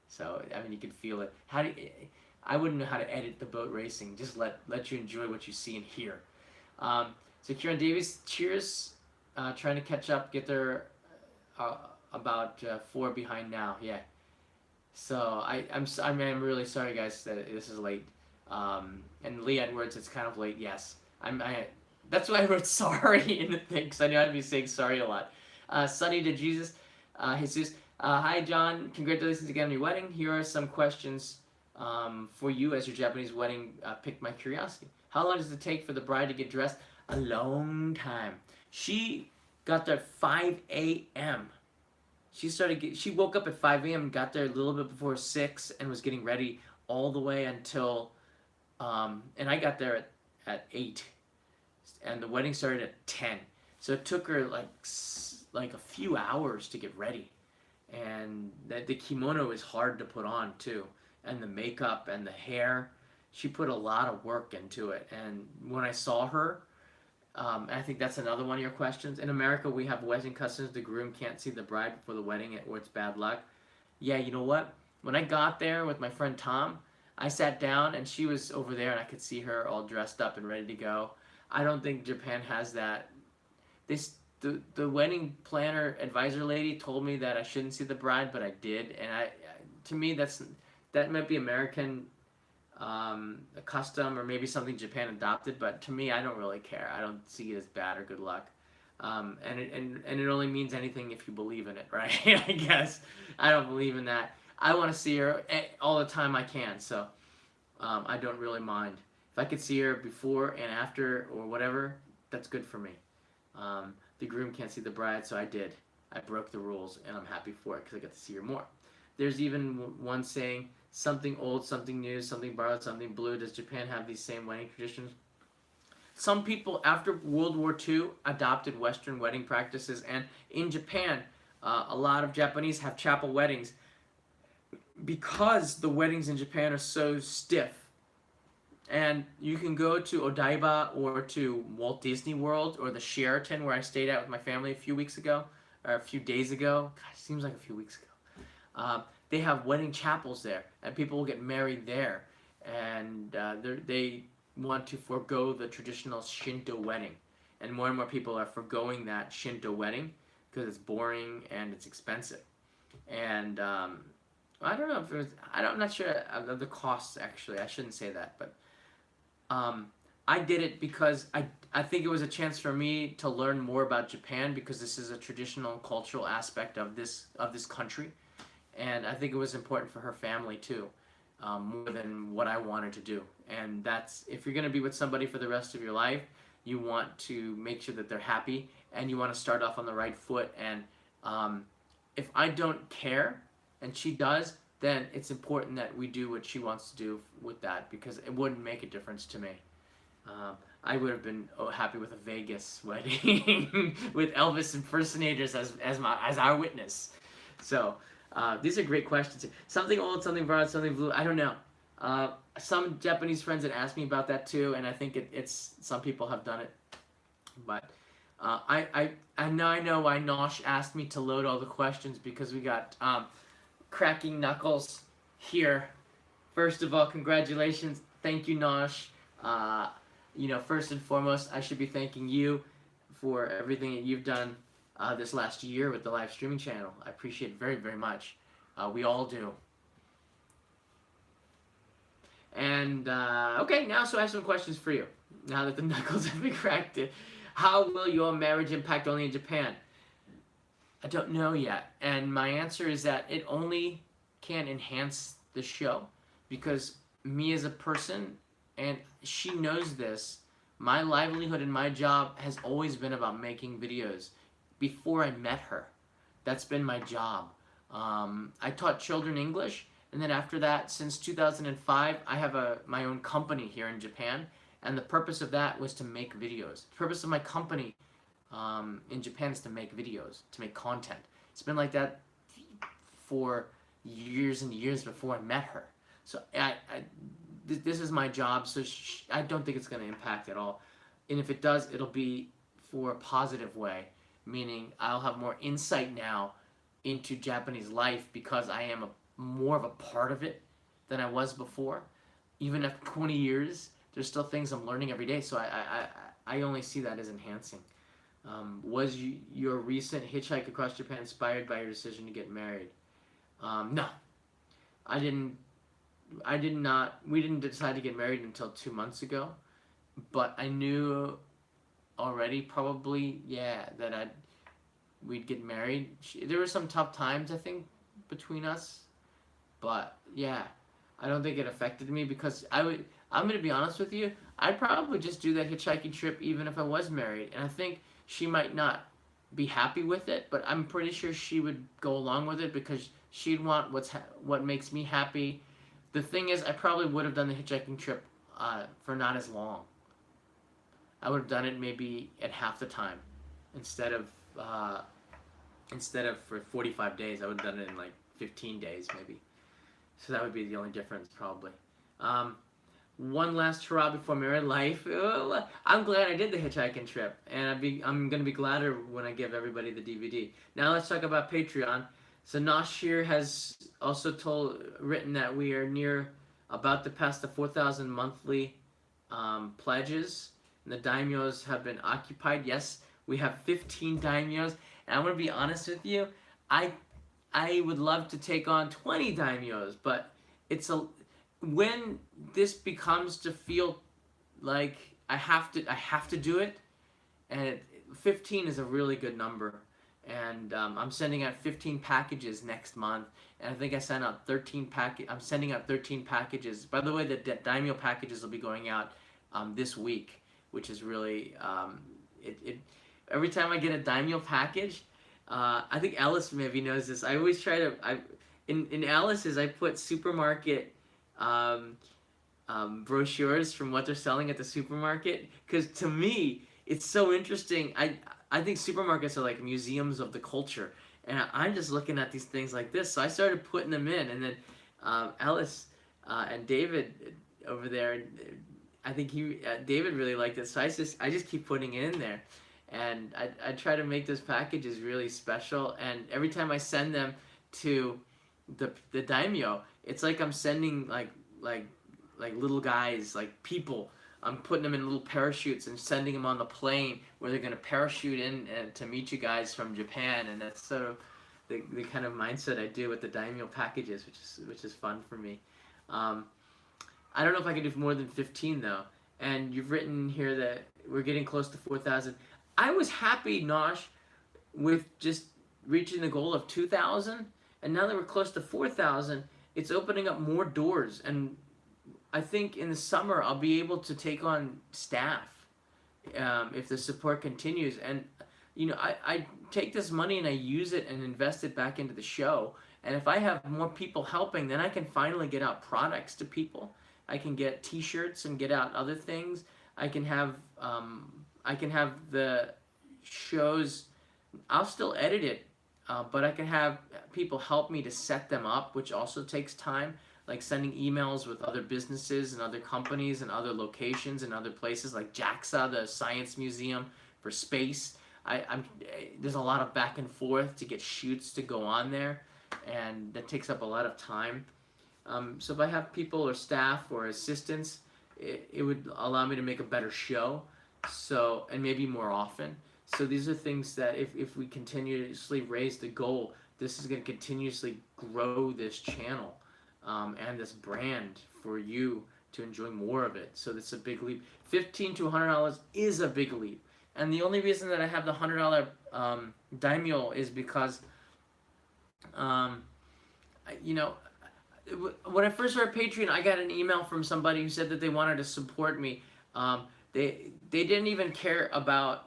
So I mean, you can feel it. I wouldn't know how to edit the boat racing. Just let you enjoy what you see and hear. So Kieran Davies, cheers. Trying to catch up, get there about 4 behind now. Yeah. So I'm really sorry, guys, that this is late. And Lee Edwards, it's kind of late. Yes. That's why I wrote sorry in the thing, because I knew I'd be saying sorry a lot. Sunny to Jesus, Jesus. Hi, John. Congratulations again on your wedding. Here are some questions for you as your Japanese wedding piqued my curiosity. How long does it take for the bride to get dressed? A long time. She got there at 5 a.m. She woke up at 5 a.m. and got there a little bit before 6 and was getting ready all the way until, and I got there at 8, and the wedding started at 10. So it took her like a few hours to get ready, and the kimono is hard to put on too, and the makeup and the hair. She put a lot of work into it, and when I saw her, I think that's another one of your questions. In America, we have wedding customs. The groom can't see the bride before the wedding, or it's bad luck. Yeah, you know what? When I got there with my friend Tom, I sat down and she was over there and I could see her all dressed up and ready to go. I don't think Japan has that. This the wedding planner advisor lady told me that I shouldn't see the bride, but I did, and to me that might be American a custom or maybe something Japan adopted, but to me I don't really care. I don't see it as bad or good luck. And it only means anything if you believe in it, right? I guess I don't believe in that. I want to see her all the time I can, so I don't really mind. If I could see her before and after or whatever, that's good for me. The groom can't see the bride, so I did. I broke the rules, and I'm happy for it because I got to see her more. There's even one saying, something old, something new, something borrowed, something blue. Does Japan have these same wedding traditions? Some people after World War II adopted Western wedding practices, and in Japan, a lot of Japanese have chapel weddings because the weddings in Japan are so stiff. And you can go to Odaiba or to Walt Disney World or the Sheraton where I stayed at with my family a few weeks ago, or a few days ago. God, it seems like a few weeks ago. They have wedding chapels there, and people will get married there. And they want to forego the traditional Shinto wedding. And more people are forgoing that Shinto wedding because it's boring and it's expensive. And I don't know if there's, I'm not sure of the costs actually. I shouldn't say that, but I did it because I think it was a chance for me to learn more about Japan because this is a traditional cultural aspect of this country, and I think it was important for her family too, more than what I wanted to do. And that's, if you're gonna be with somebody for the rest of your life, you want to make sure that they're happy and you want to start off on the right foot. And if I don't care and she does, then it's important that we do what she wants to do with that because it wouldn't make a difference to me. I would have been happy with a Vegas wedding with Elvis impersonators as our witness. So these are great questions. Something old, something broad, something blue. I don't know. Some Japanese friends had asked me about that too, and I think it's some people have done it. But I know why Nosh asked me to load all the questions because we got cracking knuckles here. First of all, congratulations. Thank you, Nosh. First and foremost, I should be thanking you for everything that you've done this last year with the live streaming channel. I appreciate it very, very much. We all do. And, okay, so I have some questions for you. Now that the knuckles have been cracked. How will your marriage impact only in Japan? I don't know yet. And my answer is that it only can enhance the show because me as a person, and she knows this, my livelihood and my job has always been about making videos. Before I met her, that's been my job. I taught children English, and then after that, since 2005, I have my own company here in Japan, and the purpose of that was to make videos. The purpose of my company in Japan is to make videos, to make content. It's been like that for years and years before I met her. So this is my job, so I don't think it's going to impact at all. And if it does, it'll be for a positive way, meaning I'll have more insight now into Japanese life because I am more of a part of it than I was before. Even after 20 years, there's still things I'm learning every day, so I only see that as enhancing. Was your recent hitchhike across Japan inspired by your decision to get married? No, I didn't. I did not. We didn't decide to get married until 2 months ago, but I knew already, probably, that we'd get married. There were some tough times, I think, between us, but yeah, I don't think it affected me because I'm gonna be honest with you. I'd probably just do that hitchhiking trip even if I was married, and I think she might not be happy with it, but I'm pretty sure she would go along with it because she'd want what makes me happy. The thing is, I probably would have done the hitchhiking trip for not as long. I would have done it maybe at half the time instead of for 45 days. I would have done it in like 15 days maybe. So that would be the only difference probably. One last hurrah before married life. Oh, I'm glad I did the hitchhiking trip, and I'm gonna be gladder when I give everybody the DVD. Now let's talk about Patreon. So Nosh here has also written that we are near about to pass the 4,000 monthly pledges, and the daimyos have been occupied. Yes, we have 15 daimyos, and I'm gonna be honest with you, I I would love to take on 20 daimyos, but it's a when this becomes to feel like I have to do it, and 15 is a really good number. And I'm sending out 15 packages next month, and I think I sent out 13 pack. I'm sending out 13 packages. By the way, the daimyo packages will be going out this week, which is really it. Every time I get a daimyo package, I think Alice maybe knows this. I always try to in Alice's I put supermarket um, brochures from what they're selling at the supermarket, because to me it's so interesting. I think supermarkets are like museums of the culture, and I'm just looking at these things like this. So I started putting them in, and then Alice and David over there, I think David really liked it. So I just keep putting it in there, and I try to make those packages really special. And every time I send them to the daimyo, it's like I'm sending like like little guys, like people. I'm putting them in little parachutes and sending them on the plane where they're gonna parachute in to meet you guys from Japan, and that's sort of the kind of mindset I do with the daimyo packages, which is fun for me. Um, I don't know if I can do more than 15 though. And you've written here that we're getting close to 4,000. I was happy, Nosh, with just reaching the goal of 2,000, and now that we're close to 4,000, it's opening up more doors. And I think in the summer I'll be able to take on staff if the support continues. And I take this money and I use it and invest it back into the show. And if I have more people helping, then I can finally get out products to people. I can get T-shirts and get out other things. I can have the shows. I'll still edit it, but I can have people help me to set them up, which also takes time, like sending emails with other businesses and other companies and other locations and other places like JAXA, the Science Museum for Space. There's a lot of back and forth to get shoots to go on there, and that takes up a lot of time. So if I have people or staff or assistants, it would allow me to make a better show, so, and maybe more often. So these are things that if we continuously raise the goal, this is going to continuously grow this channel and this brand for you to enjoy more of it. So that's a big leap. $15 to $100 is a big leap. And the only reason that I have the $100 daimyo is because, you know, when I first started Patreon, I got an email from somebody who said that they wanted to support me. They didn't even care about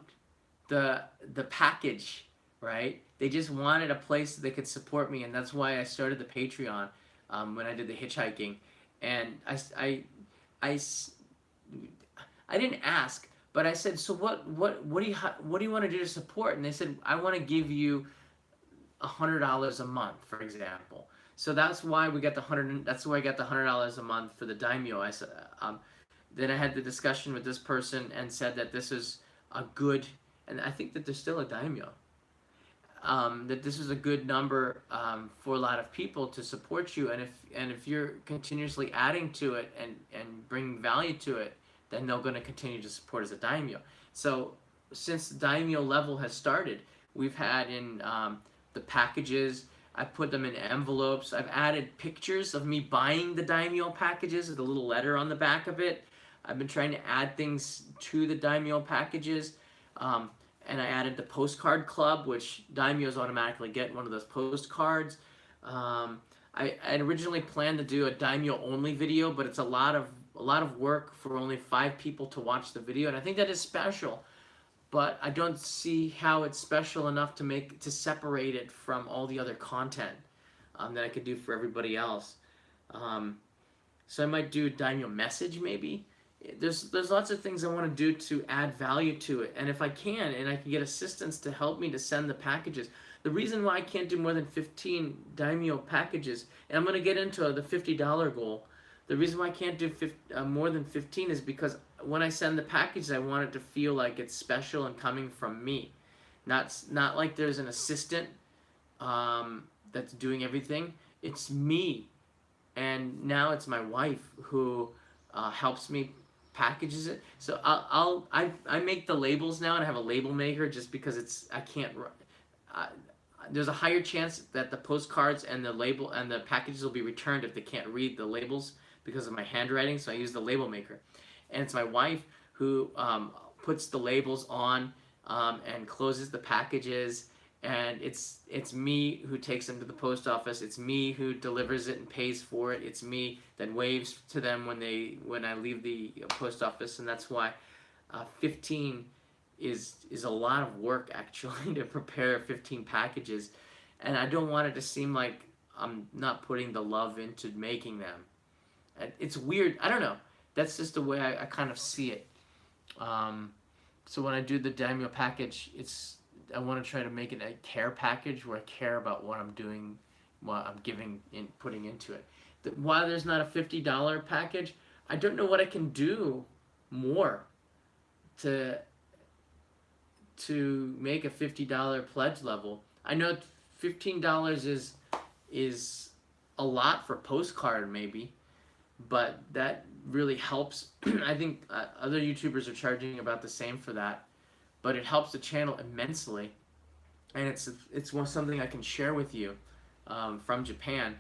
the package, right? They just wanted a place that they could support me, and that's why I started the Patreon when I did the hitchhiking. And I didn't ask, but I said, so what do you want to do to support? And they said, I want to give you $100 a month, for example. So that's why we got the That's why I got the $100 a month for the daimyo. I said, then I had the discussion with this person and said that this is a good, and I think that there's still a daimyo. That this is a good number for a lot of people to support you, and if you're continuously adding to it and bringing value to it, then they're going to continue to support as a daimyo. So since the daimyo level has started, we've had in the packages. I put them in envelopes. I've added pictures of me buying the daimyo packages with a little letter on the back of it. I've been trying to add things to the daimyo packages. And I added the postcard club, which daimyos automatically get one of those postcards. I originally planned to do a daimyo only video, but it's a lot of work for only 5 people to watch the video, and I think that is special. But I don't see how it's special enough to separate it from all the other content that I could do for everybody else. So I might do a daimyo message maybe. There's lots of things I want to do to add value to it, and if I can, and I can get assistance to help me to send the packages. The reason why I can't do more than 15 daimyo packages, and I'm going to get into the $50 goal. The reason why I can't do more than 15 is because when I send the package, I want it to feel like it's special and coming from me. Not like there's an assistant that's doing everything. It's me and now it's my wife who helps me packages it. So I make the labels now, and I have a label maker just because I can't. Uh, there's a higher chance that the postcards and the label and the packages will be returned if they can't read the labels because of my handwriting. So I use the label maker, and it's my wife who puts the labels on and closes the packages, and it's me who takes them to the post office. It's me who delivers it and pays for it. It's me that waves to them when I leave the post office, and that's why 15 is a lot of work actually to prepare 15 packages, and I don't want it to seem like I'm not putting the love into making them. It's weird. I don't know. That's just the way I kind of see it. Um, so when I do the Daimyo package, I want to try to make it a care package where I care about what I'm doing, what I'm putting into it. While there's not a $50 package, I don't know what I can do more to make a $50 pledge level. I know $15 is a lot for postcard maybe, but that really helps. I think other YouTubers are charging about the same for that, but it helps the channel immensely, and it's something I can share with you from Japan.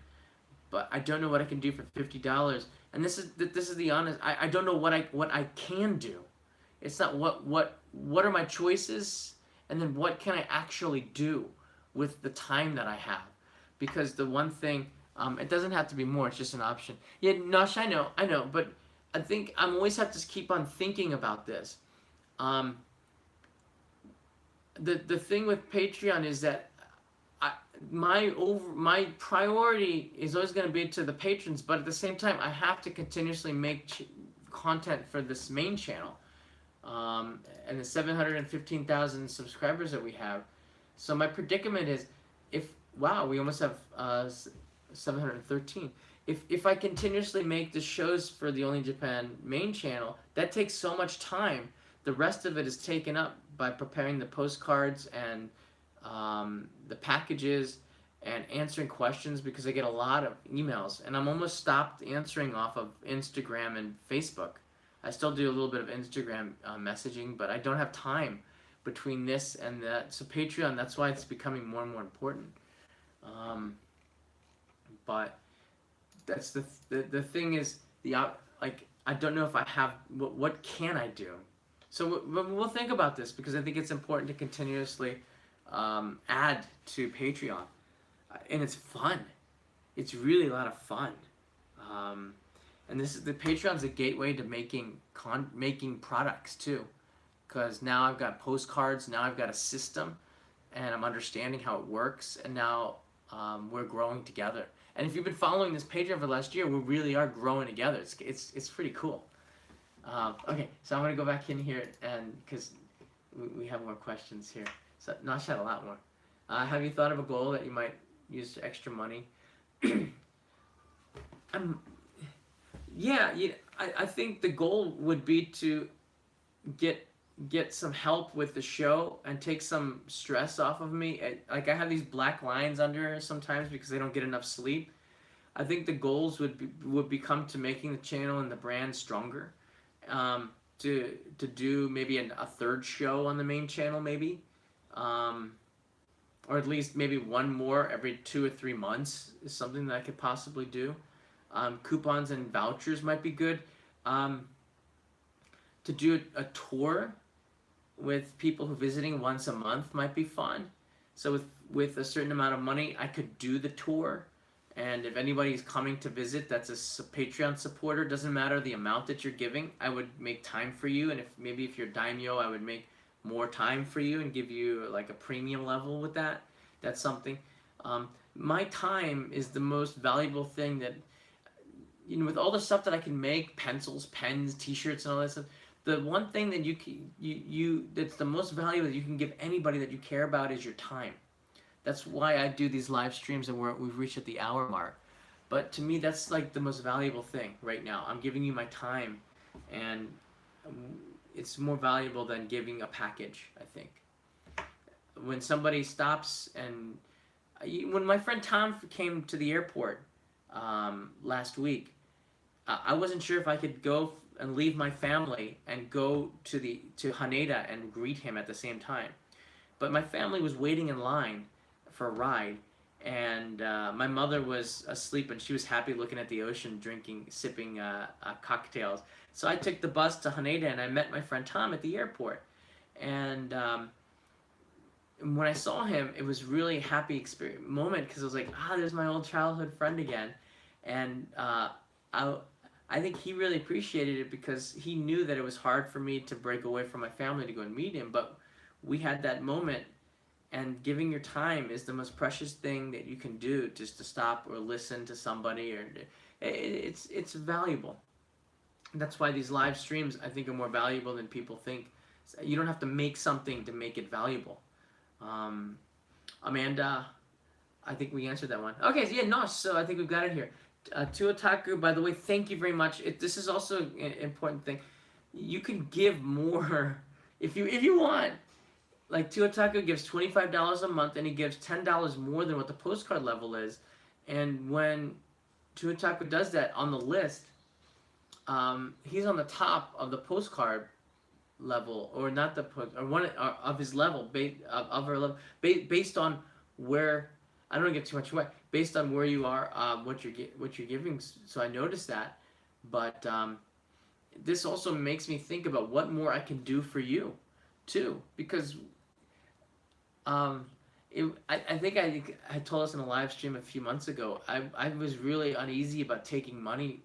But I don't know what I can do for $50, and this is the honest. I don't know what I can do. It's not what are my choices, and then what can I actually do with the time that I have, because the one thing it doesn't have to be more. It's just an option. Yeah, Nosh, I know, but I think I'm always have to keep on thinking about this. Um, the thing with Patreon is that my priority is always going to be to the patrons, but at the same time, I have to continuously make content for this main channel, and the 715,000 subscribers that we have. So my predicament is, we almost have 713. If I continuously make the shows for the Only Japan main channel, that takes so much time. The rest of it is taken up by preparing the postcards and the packages and answering questions, because I get a lot of emails, and I'm almost stopped answering off of Instagram and Facebook. I still do a little bit of Instagram messaging, but I don't have time between this and that. So Patreon, that's why it's becoming more and more important. But that's the thing is like I don't know if I have what can I do. So we'll think about this, because I think it's important to continuously add to Patreon, and it's fun. It's really a lot of fun, and the Patreon's a gateway to making products too, because now I've got postcards. Now I've got a system, and I'm understanding how it works, and now we're growing together. And if you've been following this page over the last year, we really are growing together. It's pretty cool. Okay, so I'm gonna go back in here, and because we have more questions here. So Nash had a lot more. Have you thought of a goal that you might use extra money? I think the goal would be to get some help with the show and take some stress off of me. Like I have these black lines under sometimes because I don't get enough sleep. I think the goals would become to making the channel and the brand stronger. To do maybe a third show on the main channel, maybe, or at least maybe one more every 2 or 3 months is something that I could possibly do. Coupons and vouchers might be good. To do a tour with people who are visiting once a month might be fun. So with a certain amount of money, I could do the tour. And if anybody's coming to visit that's a Patreon supporter, doesn't matter the amount that you're giving, I would make time for you. And if you're Daimyo, I would make more time for you and give you like a premium level with that. That's something. My time is the most valuable thing that, with all the stuff that I can make, pencils, pens, t-shirts, and all that stuff, the one thing that that's the most valuable that you can give anybody that you care about is your time. That's why I do these live streams, and we've reached at the hour mark. But to me, that's like the most valuable thing right now. I'm giving you my time, and it's more valuable than giving a package, I think. When somebody stops, and when my friend Tom came to the airport, last week. I wasn't sure if I could go and leave my family and go to Haneda and greet him at the same time. But my family was waiting in line for a ride, and my mother was asleep, and she was happy looking at the ocean, drinking, sipping cocktails. So I took the bus to Haneda, and I met my friend Tom at the airport. And when I saw him, it was really a happy experience moment because I was like, there's my old childhood friend again, and I. I think he really appreciated it because he knew that it was hard for me to break away from my family to go and meet him, but we had that moment, and giving your time is the most precious thing that you can do, just to stop or listen to somebody, or it's valuable. That's why these live streams, I think, are more valuable than people think. You don't have to make something to make it valuable. um, Amanda, I think we answered that one. Okay, so yeah, no, so I think we've got it here. To Otaku, by the way, thank you very much. This is also an important thing. You can give more if you want. Like Tuotaku gives $25 a month, and he gives $10 more than what the postcard level is. And when Tuotaku does that on the list, he's on the top of the postcard level, or not the or one of his level, of her level, based on where. I don't want to get too much away. Based on where you are, what you're giving. So I noticed that, but this also makes me think about what more I can do for you, too, because um, I think I told us in a live stream a few months ago. I was really uneasy about taking money,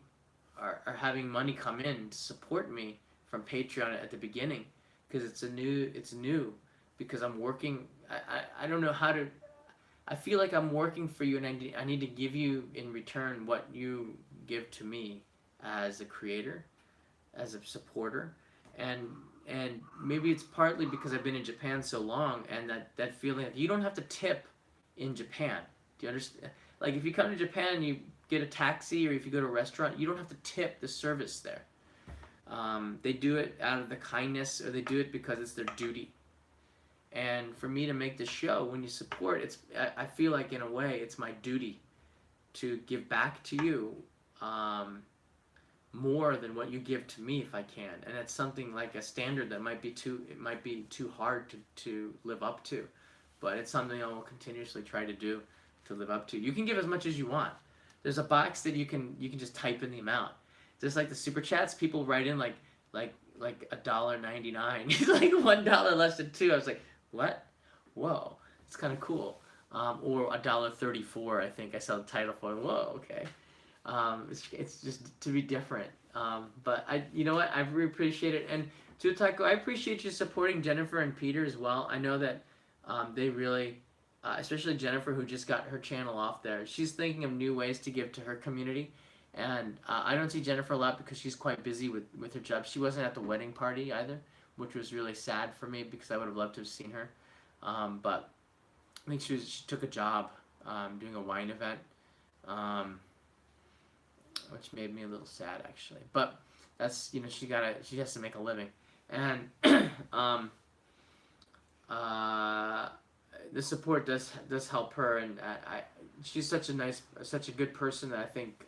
or having money come in to support me from Patreon at the beginning, because it's new because I'm working. I don't know how to. I feel like I'm working for you, and I need to give you in return what you give to me as a creator, as a supporter, and maybe it's partly because I've been in Japan so long, and that feeling that you don't have to tip in Japan. Do you understand? Like, if you come to Japan and you get a taxi, or if you go to a restaurant, you don't have to tip the service there. They do it out of the kindness, or they do it because it's their duty. And for me to make the show, when you support, I feel like, in a way, it's my duty to give back to you, more than what you give to me, if I can. And it's something like a standard that might be too hard to live up to, but it's something I will continuously try to do, to live up to. You can give as much as you want. There's a box that you can just type in the amount. Just like the super chats, people write in like $1.99, like $1 less than two. I was like, what? Whoa, it's kind of cool. Or $1.34, I think I saw the title for it. Whoa, okay. It's just to be different. But you know what? I really appreciate it. And to Taco, I appreciate you supporting Jennifer and Peter as well. I know that they really, especially Jennifer, who just got her channel off there. She's thinking of new ways to give to her community. And I don't see Jennifer a lot because she's quite busy with her job. She wasn't at the wedding party either, which was really sad for me because I would have loved to have seen her. But I think she took a job doing a wine event, which made me a little sad, actually. But that's, she has to make a living, and the support does help her, and she's such a good person that I think,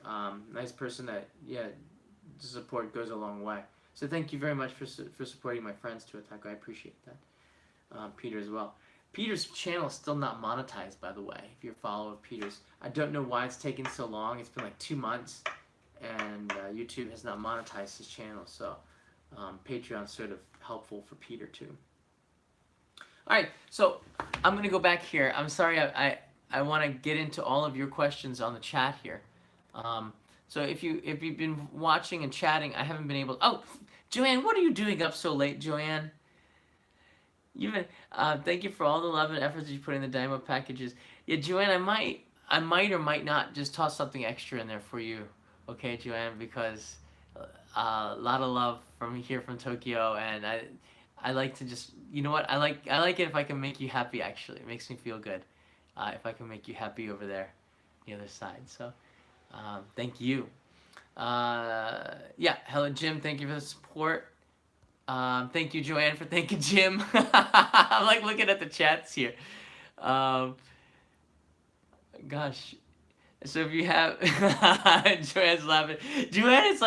nice person that, yeah, the support goes a long way. So thank you very much for supporting my friends to Attack. I appreciate that. Peter as well. Peter's channel is still not monetized, by the way, if you're a follower of Peter's. I don't know why it's taken so long. It's been like 2 months, and YouTube has not monetized his channel, so Patreon's sort of helpful for Peter too. Alright, so I'm going to go back here. I'm sorry, I want to get into all of your questions on the chat here. So if you've been watching and chatting, I haven't been able. Oh, Joanne, what are you doing up so late, Joanne? You've been. Thank you for all the love and efforts that you put in the Dynamo packages. Yeah, Joanne, I might or might not just toss something extra in there for you. Okay, Joanne, because a lot of love from Tokyo, and I like to just, you know what, I like it if I can make you happy. Actually, it makes me feel good if I can make you happy over there, the other side. So. Thank you. Yeah, hello Jim, thank you for the support. Thank you, Joanne, for thanking Jim. I'm like looking at the chats here. Gosh, So if you have, Joanne's laughing. Joanne, it's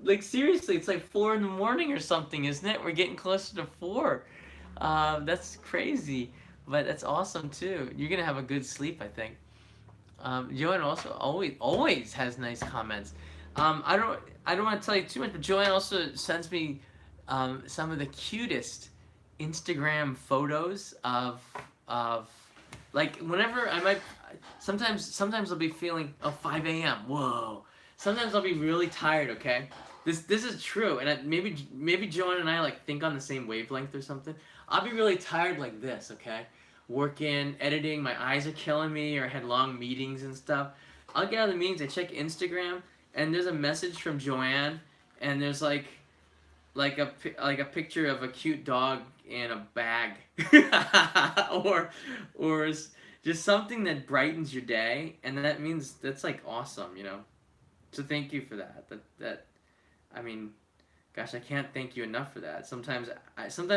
like seriously, it's like 4 in the morning or something, isn't it? We're getting closer to 4. That's crazy, but that's awesome too. You're gonna have a good sleep, I think. Joanne also always has nice comments. I don't want to tell you too much, but Joanne also sends me some of the cutest Instagram photos of like whenever I might sometimes I'll be feeling 5 a.m. Whoa. Sometimes I'll be really tired. Okay, this is true, and maybe Joanne and I like think on the same wavelength or something. I'll be really tired like this. Okay, working, editing, my eyes are killing me, or I had long meetings and stuff. I'll get out of the meetings, I check Instagram, and there's a message from Joanne, and there's like a picture of a cute dog in a bag, or or just something that brightens your day, and that means that's like awesome, you know. So thank you for that. That I mean, gosh, I can't thank you enough for that. Sometimes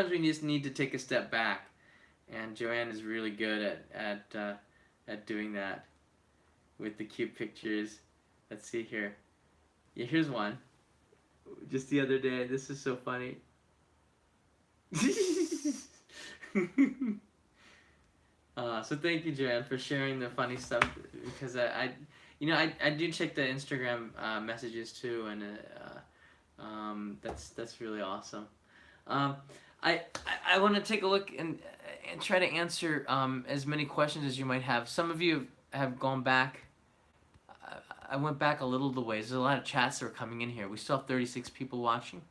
we just need to take a step back, and Joanne is really good at doing that with the cute pictures. Let's see here. Yeah, here's one. Just the other day. This is so funny. So thank you, Joanne, for sharing the funny stuff because I do check the Instagram messages too, and that's really awesome. Um, I want to take a look and try to answer as many questions as you might have. Some of you have gone back. I went back a little of the ways. There's a lot of chats that are coming in here. We still have 36 people watching.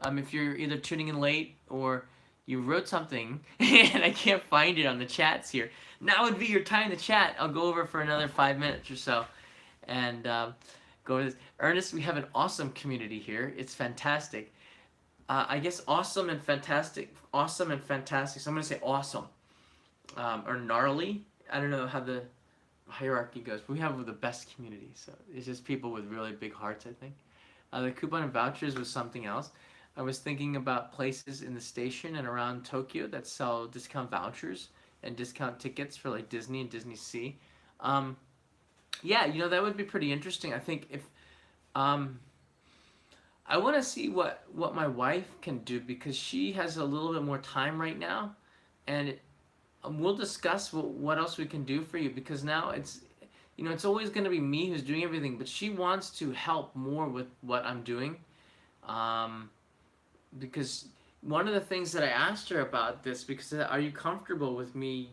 If you're either tuning in late or you wrote something and I can't find it on the chats here, now would be your time to chat. I'll go over for another 5 minutes or so and go over this. Ernest, we have an awesome community here. It's fantastic. I guess awesome and fantastic. Awesome and fantastic. So I'm going to say awesome. Or gnarly. I don't know how the hierarchy goes. But we have the best community. So it's just people with really big hearts, I think. The coupon and vouchers was something else. I was thinking about places in the station and around Tokyo that sell discount vouchers and discount tickets for like Disney and Disney Sea. Yeah, that would be pretty interesting. I think if I want to see what my wife can do because she has a little bit more time right now, and we'll discuss what else we can do for you because now it's always going to be me who's doing everything, but she wants to help more with what I'm doing. Because one of the things that I asked her about this, because are you comfortable with me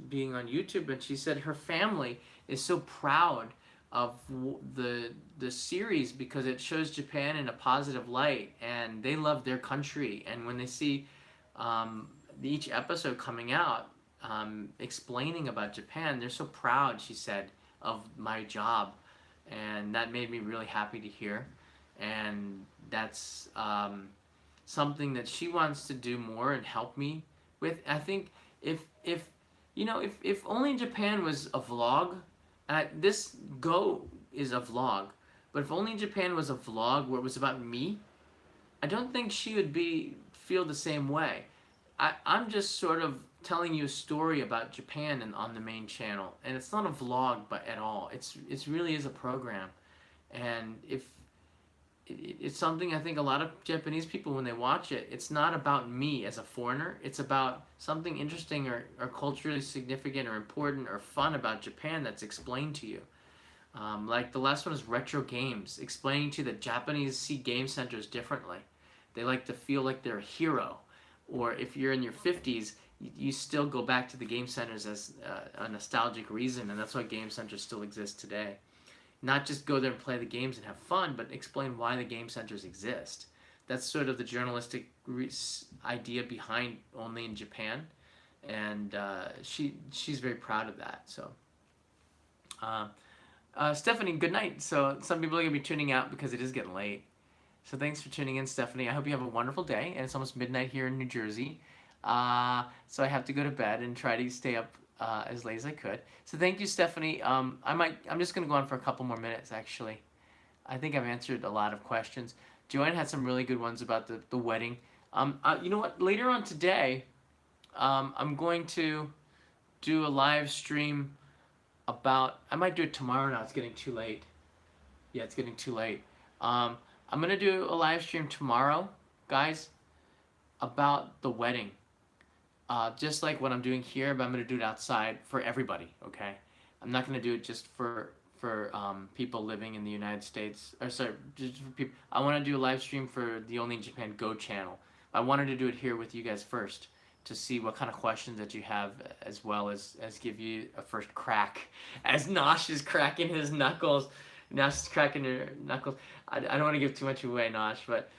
being on YouTube? And she said her family is so proud of the series because it shows Japan in a positive light, and they love their country. And when they see each episode coming out, explaining about Japan, they're so proud. She said of my job, and that made me really happy to hear. And that's something that she wants to do more and help me with. I think if only Japan was a vlog, this Go is a vlog, but if only Japan was a vlog where it was about me, I don't think she would feel the same way. I'm just sort of telling you a story about Japan and on the main channel, and it's not a vlog but at all. It's really is a program, and if it's something I think a lot of Japanese people, when they watch it, it's not about me as a foreigner. It's about something interesting or culturally significant or important or fun about Japan that's explained to you. Like the last one is retro games, explaining to you that Japanese see game centers differently. They like to feel like they're a hero. Or if you're in your 50s, you still go back to the game centers as a nostalgic reason, and that's why game centers still exist today. Not just go there and play the games and have fun, but explain why the game centers exist. That's sort of the journalistic idea behind Only in Japan, and she's very proud of that. So, Stephanie, good night. So some people are gonna be tuning out because it is getting late. So thanks for tuning in, Stephanie. I hope you have a wonderful day, and it's almost midnight here in New Jersey. So I have to go to bed and try to stay up as late as I could. So thank you, Stephanie. I'm just gonna go on for a couple more minutes. Actually, I think I've answered a lot of questions. Joanne had some really good ones about the wedding. You know what? Later on today, I'm going to do a live stream about, I might do it tomorrow now. It's getting too late. Yeah, it's getting too late. Um, I'm gonna do a live stream tomorrow, guys, about the wedding. Just like what I'm doing here, but I'm gonna do it outside for everybody. Okay, I'm not gonna do it just for people living in the United States. Or sorry, just for people. I want to do a live stream for the Only in Japan Go channel. I wanted to do it here with you guys first to see what kind of questions that you have, as well as give you a first crack. As Nosh is cracking his knuckles, Nosh is cracking her knuckles. I don't want to give too much away, Nosh, but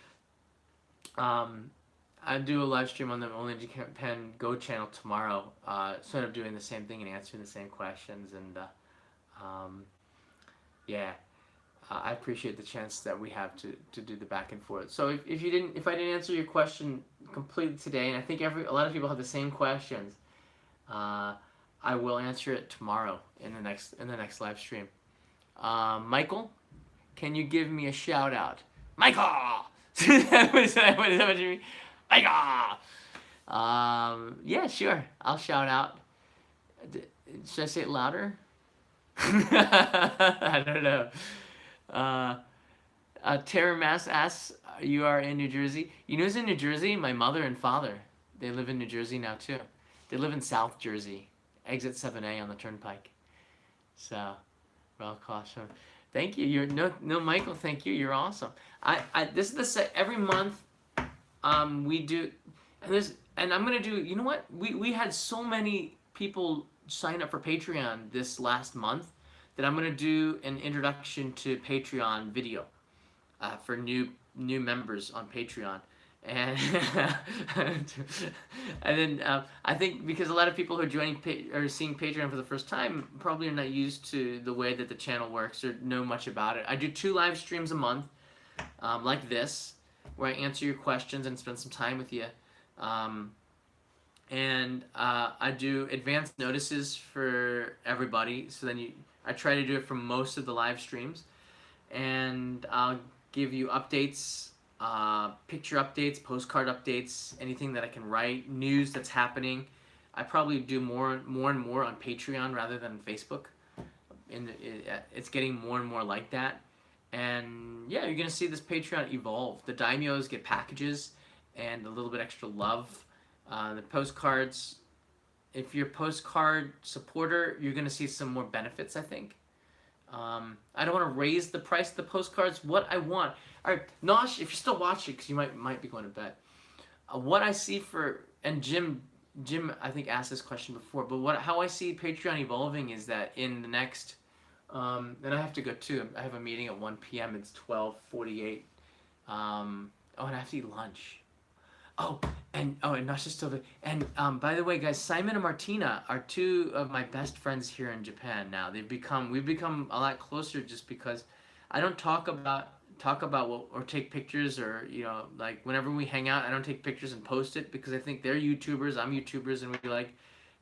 um, I do a live stream on the Only Japan Go channel tomorrow. Sort of doing the same thing and answering the same questions, and um, yeah, I appreciate the chance that we have to do the back and forth. So if I didn't answer your question completely today, and I think a lot of people have the same questions, I will answer it tomorrow in the next live stream. Michael, can you give me a shout out? Michael. Is that what you mean? Michael. Yeah, sure. I'll shout out. Should I say it louder? I don't know. Uh, Tara Mass asks, "You are in New Jersey? You know who's in New Jersey? My mother and father. They live in New Jersey now too. They live in South Jersey, exit 7A on the Turnpike. So, well, caution. Thank you. You're no Michael. Thank you. You're awesome. This is every month. We do, and I'm gonna do. You know what? We had so many people sign up for Patreon this last month that I'm gonna do an introduction to Patreon video for new members on Patreon. And and then I think because a lot of people who are joining or seeing Patreon for the first time probably are not used to the way that the channel works or know much about it. I do 2 live streams a month, like this, where I answer your questions and spend some time with you. And I do advanced notices for everybody. So then I try to do it for most of the live streams, and I'll give you updates, picture updates, postcard updates, anything that I can write, news that's happening. I probably do more and more on Patreon rather than Facebook. It's getting more and more like that. And yeah, you're gonna see this Patreon evolve. The daimyos get packages and a little bit extra love. The postcards, if you're a postcard supporter, you're gonna see some more benefits, I think. I don't want to raise the price of the postcards. What I want, all right, Nosh, if you're still watching, because you might be going to bed. What I see and Jim, I think asked this question before, but how I see Patreon evolving is that in the next, and I have to go too. I have a meeting at 1 p.m. It's 12:48. And I have to eat lunch. And Nasha's still there. And by the way, guys, Simon and Martina are 2 of my best friends here in Japan now. We've become a lot closer just because I don't talk about what, or take pictures, or like whenever we hang out, I don't take pictures and post it because I think they're YouTubers, I'm YouTubers, and we like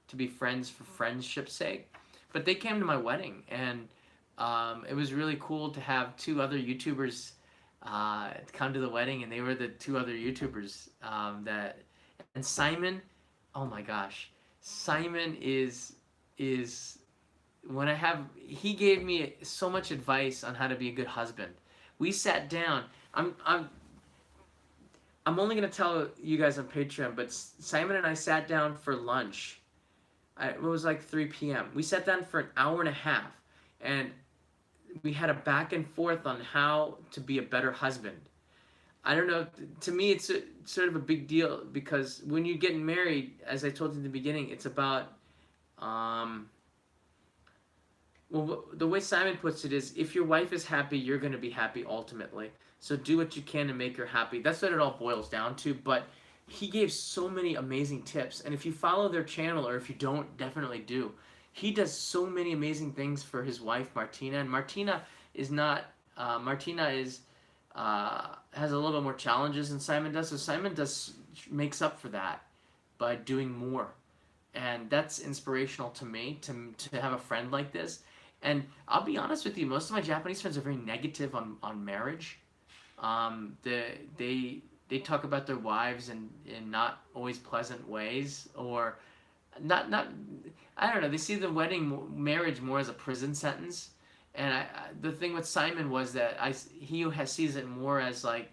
to be friends for friendship's sake. But they came to my wedding, and it was really cool to have 2 other YouTubers come to the wedding, and they were the 2 other YouTubers and Simon, oh my gosh, Simon is he gave me so much advice on how to be a good husband. We sat down. I'm only gonna tell you guys on Patreon, but Simon and I sat down for lunch. It was like 3 p.m. We sat down for an hour and a half, and we had a back and forth on how to be a better husband. I don't know. To me, it's sort of a big deal because when you get married, as I told you in the beginning, it's about, well, the way Simon puts it is, if your wife is happy, you're going to be happy ultimately. So do what you can to make her happy. That's what it all boils down to. But he gave so many amazing tips, and if you follow their channel, or if you don't, definitely do. He does so many amazing things for his wife Martina, and Martina is not. Martina is. Has a little bit more challenges than Simon does. So Simon makes up for that by doing more, and that's inspirational to me to have a friend like this. And I'll be honest with you, most of my Japanese friends are very negative on marriage. They talk about their wives in not always pleasant ways, or not I don't know. They see the marriage more as a prison sentence, and the thing with Simon was that he has sees it more as like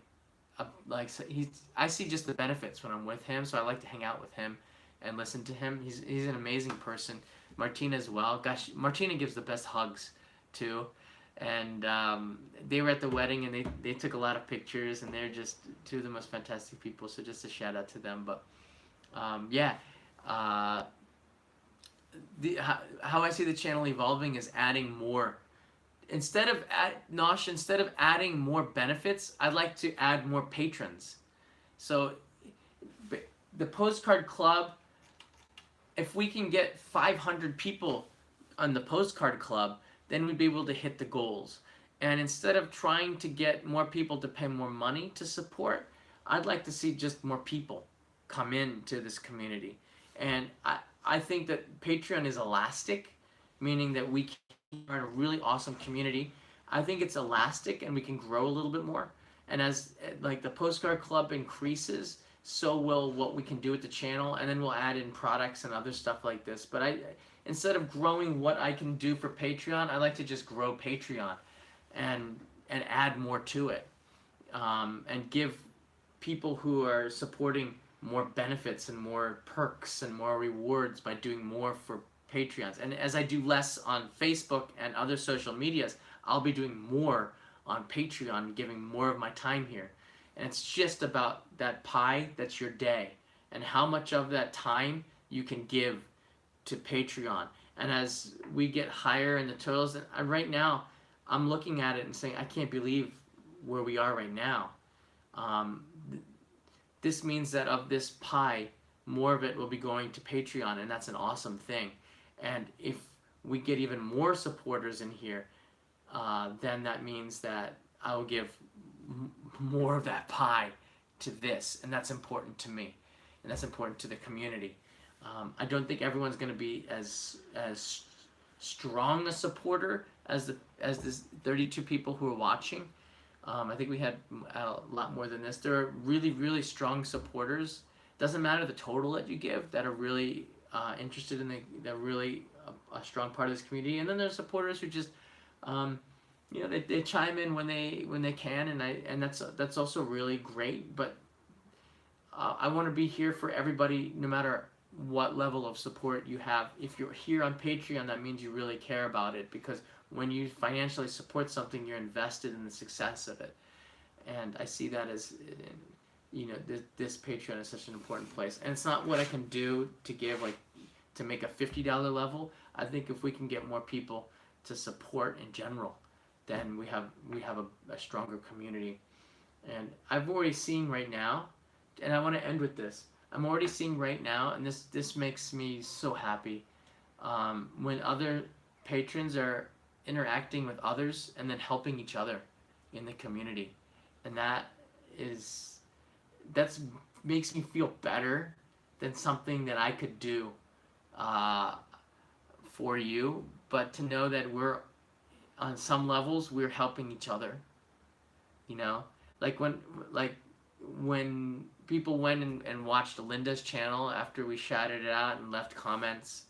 I see just the benefits when I'm with him, so I like to hang out with him and listen to him. He's an amazing person. Martina as well. Gosh, Martina gives the best hugs too. And they were at the wedding and they took a lot of pictures and they're just two of the most fantastic people. So just a shout out to them. But yeah, uh, how I see the channel evolving is adding more. Instead of adding more benefits, I'd like to add more patrons. So the postcard club, if we can get 500 people on the postcard club, then we'd be able to hit the goals. And instead of trying to get more people to pay more money to support, I'd like to see just more people come into this community. And I think that Patreon is elastic, meaning that we are in a really awesome community. I think it's elastic and we can grow a little bit more. And as like the postcard club increases, so will what we can do with the channel, and then we'll add in products and other stuff like this. But instead of growing what I can do for Patreon, I like to just grow Patreon and add more to it, and give people who are supporting more benefits and more perks and more rewards by doing more for Patreons. And as I do less on Facebook and other social medias, I'll be doing more on Patreon, giving more of my time here. And it's just about that pie that's your day and how much of that time you can give to Patreon. And as we get higher in the totals, and right now I'm looking at it and saying, I can't believe where we are right now. Um, this means that of this pie, more of it will be going to Patreon, and that's an awesome thing. And if we get even more supporters in here, then that means that I will give more of that pie to this, and that's important to me, and that's important to the community. I don't think everyone's going to be as strong a supporter as this 32 people who are watching. I think we had a lot more than this. There are really, really strong supporters. Doesn't matter the total that you give, that are really interested in they're really a strong part of this community. And then there's supporters who just, they chime in when they can, and that's also really great. But I want to be here for everybody, no matter what level of support you have. If you're here on Patreon, that means you really care about it, because when you financially support something, you're invested in the success of it. And I see that as, this Patreon is such an important place. And it's not what I can do to give, like, to make a $50 level. I think if we can get more people to support in general, then we have a stronger community. And I've already seen right now, and I want to end with this. I'm already seeing right now, and this makes me so happy, when other patrons are interacting with others and then helping each other in the community, and that's makes me feel better than something that I could do for you. But to know that we're on some levels we're helping each other, like when people went and watched Linda's channel after we shouted it out and left comments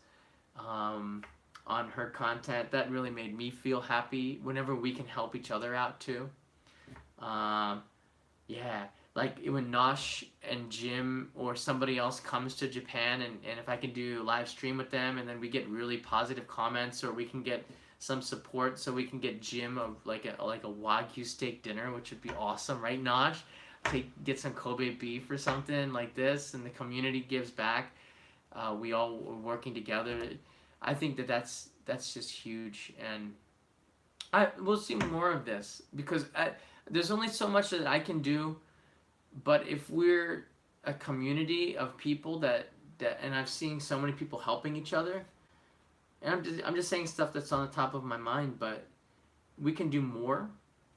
on her content, that really made me feel happy. Whenever we can help each other out too. Yeah, like when Nosh and Jim or somebody else comes to Japan, and if I can do live stream with them, and then we get really positive comments, or we can get some support, so we can get Jim like a Wagyu steak dinner, which would be awesome, right, Nosh? Get some Kobe beef or something like this, and the community gives back. We all are working together. I think that's just huge, and we'll see more of this, because there's only so much that I can do. But if we're a community of people that and I've seen so many people helping each other, and I'm just saying stuff that's on the top of my mind, but we can do more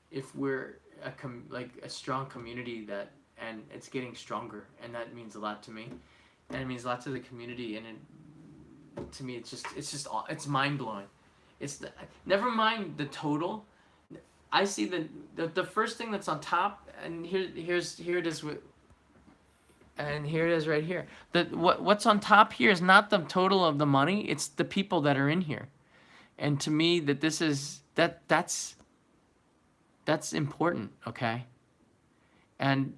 if we're a strong community, and it's getting stronger, and that means a lot to me, and it means a lot to the community, and to me it's mind blowing. Never mind the total. I see the first thing that's on top, and here it is. And here it is right here. What's on top here is not the total of the money, it's the people that are in here. And to me, that's important, okay? And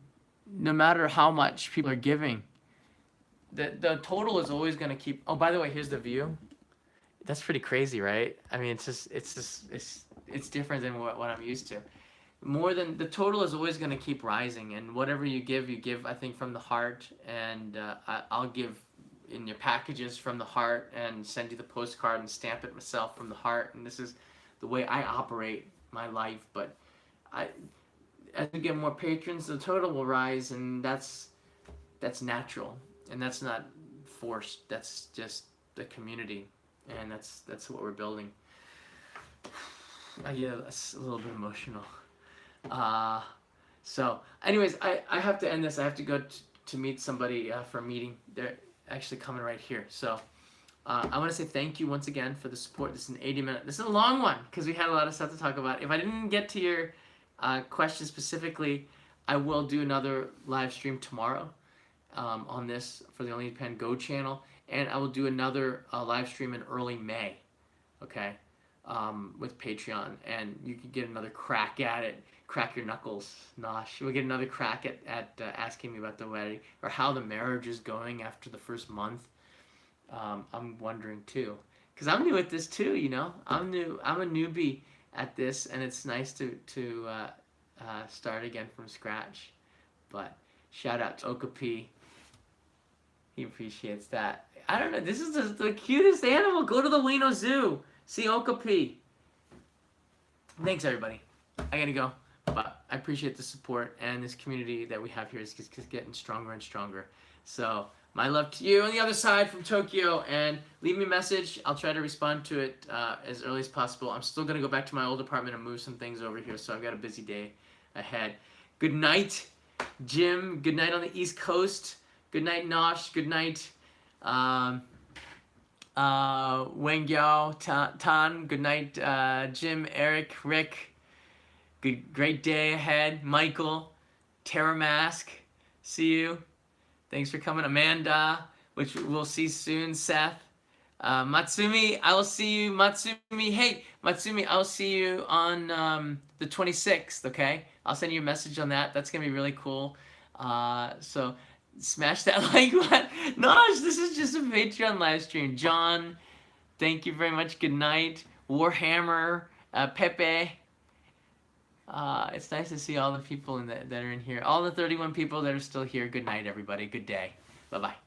no matter how much people are giving, the total is always going to keep. Oh, by the way, here's the view. That's pretty crazy, right? I mean, it's different than what I'm used to. More than the total is always going to keep rising, and whatever you give, I think, from the heart. And I'll give in your packages from the heart, and send you the postcard and stamp it myself from the heart. And this is the way I operate my life. But I, as we get more patrons, the total will rise, and that's natural, and that's not forced. That's just the community, and that's what we're building. I get a little bit emotional. So, anyways, I have to end this. I have to go to meet somebody for a meeting. They're actually coming right here. So, I want to say thank you once again for the support. This is an 80-minute. This is a long one because we had a lot of stuff to talk about. If I didn't get to your question specifically, I will do another live stream tomorrow on this for the Only Pen Go channel, and I will do another live stream in early May. Okay. With Patreon, and you can get another crack at it. Crack your knuckles, Nosh. We'll get another crack at asking me about the wedding or how the marriage is going after the first month. I'm wondering too, because I'm new at this too. You know, I'm new. I'm a newbie at this, and it's nice to start again from scratch. But shout out to Okapi. He appreciates that. I don't know. This is the cutest animal. Go to the Wayno Zoo. See Okapi. Thanks, everybody. I gotta go. But I appreciate the support, and this community that we have here is just getting stronger and stronger. So, my love to you on the other side from Tokyo, and leave me a message. I'll try to respond to it as early as possible. I'm still gonna go back to my old apartment and move some things over here, so I've got a busy day ahead. Good night, Jim. Good night on the East Coast. Good night, Nosh. Good night, Wang Yao, Tan. Good night, Jim, Eric, Rick. Great day ahead, Michael, Terra Mask. See you. Thanks for coming, Amanda. Which we'll see soon, Seth. Matsumi, I will see you. Matsumi, hey, Matsumi, I'll see you on the 26th. Okay, I'll send you a message on that. That's gonna be really cool. So. Smash that like button. Nosh, this is just a Patreon live stream. John, thank you very much. Good night. Warhammer, Pepe. It's nice to see all the people that are in here. All the 31 people that are still here. Good night, everybody. Good day. Bye-bye.